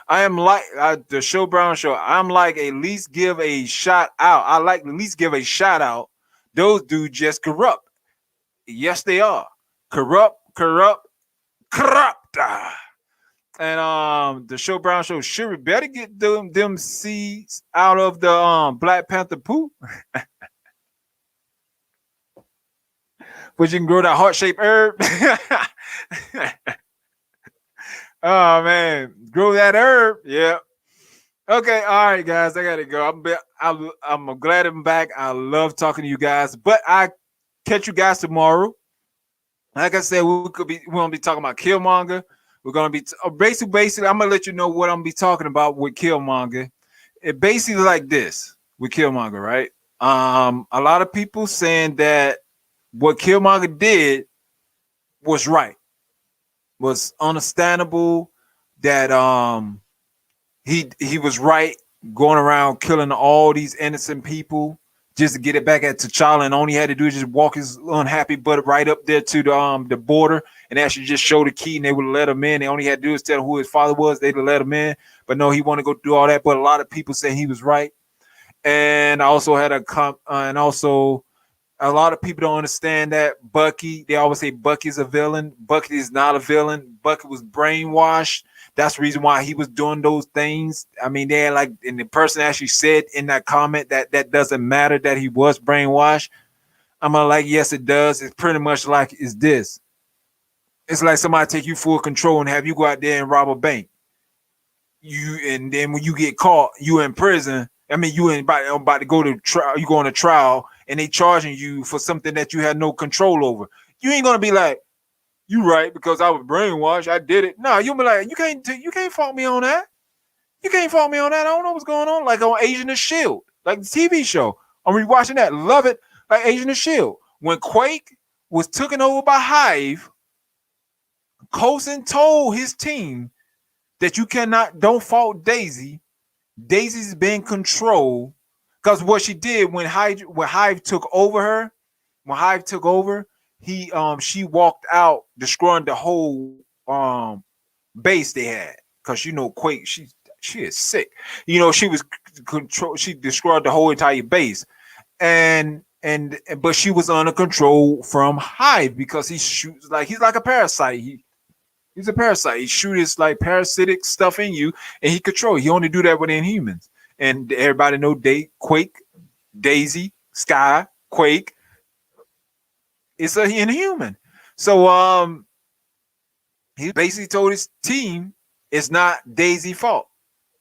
I am like the Show Brown Show. I'm like at least give a shout out. I like at least give a shout out. Those dudes just corrupt. Yes, they are corrupt. And the Show Brown Show sure better get them seeds out of the Black Panther poop. But you can grow that heart-shaped herb. Oh man, grow that herb. Yeah. Okay. All right, guys. I gotta go. I'm glad I'm back. I love talking to you guys. But I catch you guys tomorrow. Like I said, we're gonna be talking about Killmonger. We're gonna be basically. I'm gonna let you know what I'm gonna be talking about with Killmonger. It basically like this with Killmonger, right? A lot of people saying that what Killmonger did was right. Was understandable that he was right going around killing all these innocent people just to get it back at T'Challa, and all he had to do is just walk his unhappy butt right up there to the border and actually just show the key and they would let him in. They only had to do is tell him who his father was, they'd let him in. But no, he wanted to go do all that. But a lot of people say he was right. And I also had a lot of people don't understand that Bucky, they always say Bucky's a villain. Bucky is not a villain. Bucky was brainwashed. That's the reason why he was doing those things. I mean, they're like, and the person actually said in that comment that doesn't matter that he was brainwashed. I'm like, yes, it does. It's pretty much like it's this. It's like somebody take you full control and have you go out there and rob a bank. And then when you get caught, you in prison. I mean, you ain't about to go to trial. You go on a trial, and they charging you for something that you had no control over. You ain't gonna be like, "You right because I was brainwashed. I did it." No, you'll be like, "You can't fault me on that. You can't fault me on that. I don't know what's going on." Like on Agent of Shield, like the TV show. I'm rewatching that. Love it. Like Agent of Shield. When Quake was taken over by Hive. Coulson told his team that don't fault Daisy. Daisy's been controlled because what she did when Hive took over her, when Hive took over, she walked out, destroying the whole base they had. Because Quake, she is sick. She was control. She destroyed the whole entire base, but she was under control from Hive because he's like a parasite. He's a parasite. He shoots like parasitic stuff in you, and he control. He only do that with Inhumans. And everybody know Quake, Daisy, Sky, Quake. It's an Inhuman. So he basically told his team it's not Daisy's fault.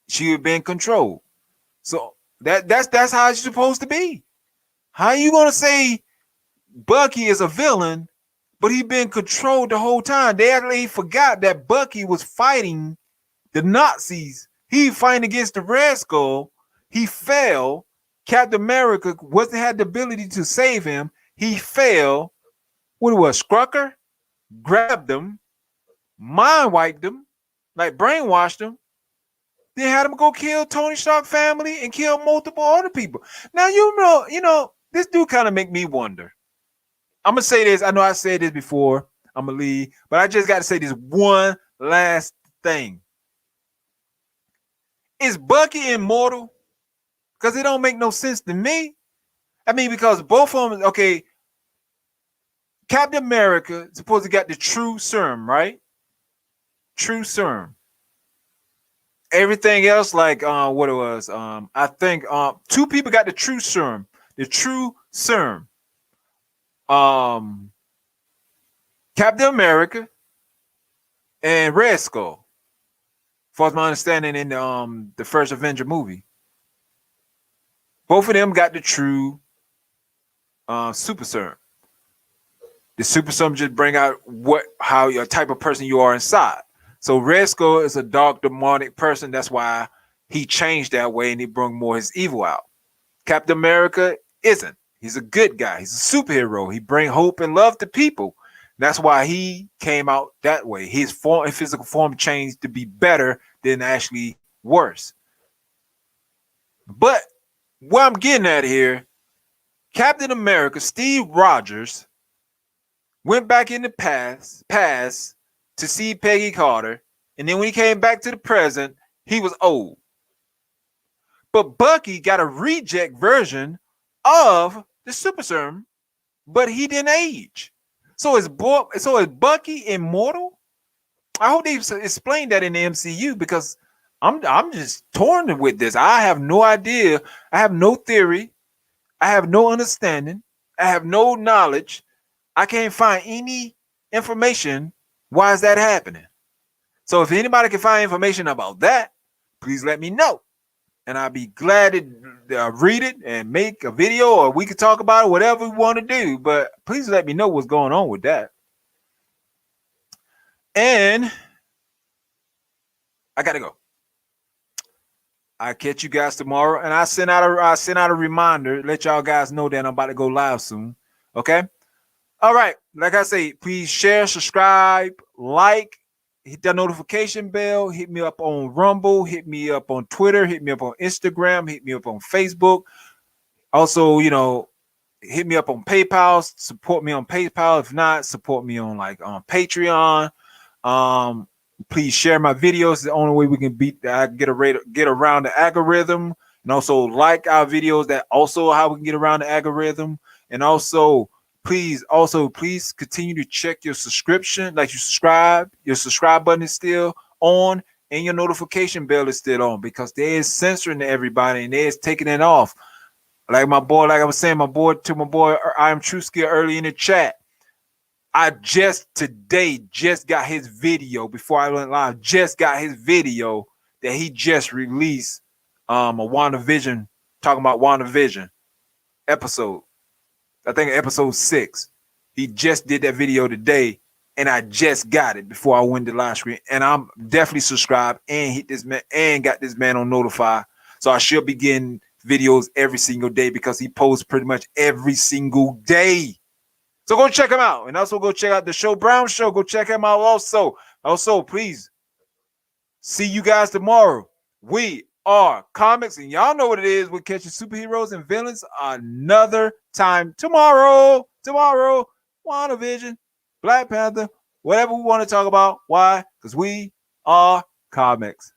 She had been controlled. So that's how it's supposed to be. How you gonna say Bucky is a villain, but he been controlled the whole time? They actually forgot that Bucky was fighting the Nazis. He fighting against the Red Skull. He fell. Captain America had the ability to save him. He fell. What it was, Strucker grabbed him, mind wiped him, like brainwashed him. Then had him go kill Tony Stark family and kill multiple other people. Now this dude kind of make me wonder. I'm gonna say this. I know I said this before. I'm gonna leave, but I just got to say this one last thing. Is Bucky immortal? Because it don't make no sense to me. I mean, because both of them, okay, Captain America supposedly got the true serum, right? True serum. Everything else, like what it was, I think two people got the true serum. The true serum. Captain America and Red Skull. As far as my understanding in the first Avenger movie. Both of them got the true super serum. The super serum just bring out how your type of person you are inside. So Red Skull is a dark demonic person. That's why he changed that way and he brought more his evil out. Captain America isn't. He's a good guy. He's a superhero. He bring hope and love to people. That's why he came out that way. His physical form changed to be better than actually worse. But what I'm getting at here, Captain America, Steve Rogers, went back in the past to see Peggy Carter, and then when he came back to the present, he was old. But Bucky got a reject version of the super serum, but he didn't age. So is Bucky immortal? I hope they explain that in the MCU, because I'm just torn with this. I have no idea. I have no theory. I have no understanding. I have no knowledge. I can't find any information. Why is that happening? So if anybody can find information about that, please let me know. And I'll be glad to read it and make a video, or we could talk about it, whatever we want to do. But please let me know what's going on with that. And I gotta go. I'll catch you guys tomorrow, and I send out a reminder, let y'all guys know that I'm about to go live soon. Okay. All right. Like I say, please share, subscribe, like, hit that notification bell, hit me up on Rumble, hit me up on Twitter, hit me up on Instagram, hit me up on Facebook. Also, hit me up on PayPal, support me on PayPal. If not, support me on Patreon. Please share my videos. It's the only way we can get around the algorithm. And also like our videos. That also how we can get around the algorithm. And also please continue to check your subscription. Like your subscribe button is still on, and your notification bell is still on, because there is censoring to everybody and there is taking it off. Like I was saying, my boy I Am True Skill early in the chat. I just got his video before I went live. Just got his video that he just released, a WandaVision, talking about WandaVision episode. I think episode 6. He just did that video today, and I just got it before I went to live screen. And I'm definitely subscribed and hit this man and got this man on notify. So I should be getting videos every single day, because he posts pretty much every single day. So go check him out. And also go check out the Show Brown Show. Go check him out also. Also, please see you guys tomorrow. We are comics, and y'all know what it is. We're catching superheroes and villains another time tomorrow. WandaVision, Black Panther, whatever we want to talk about. Why? Because we are comics.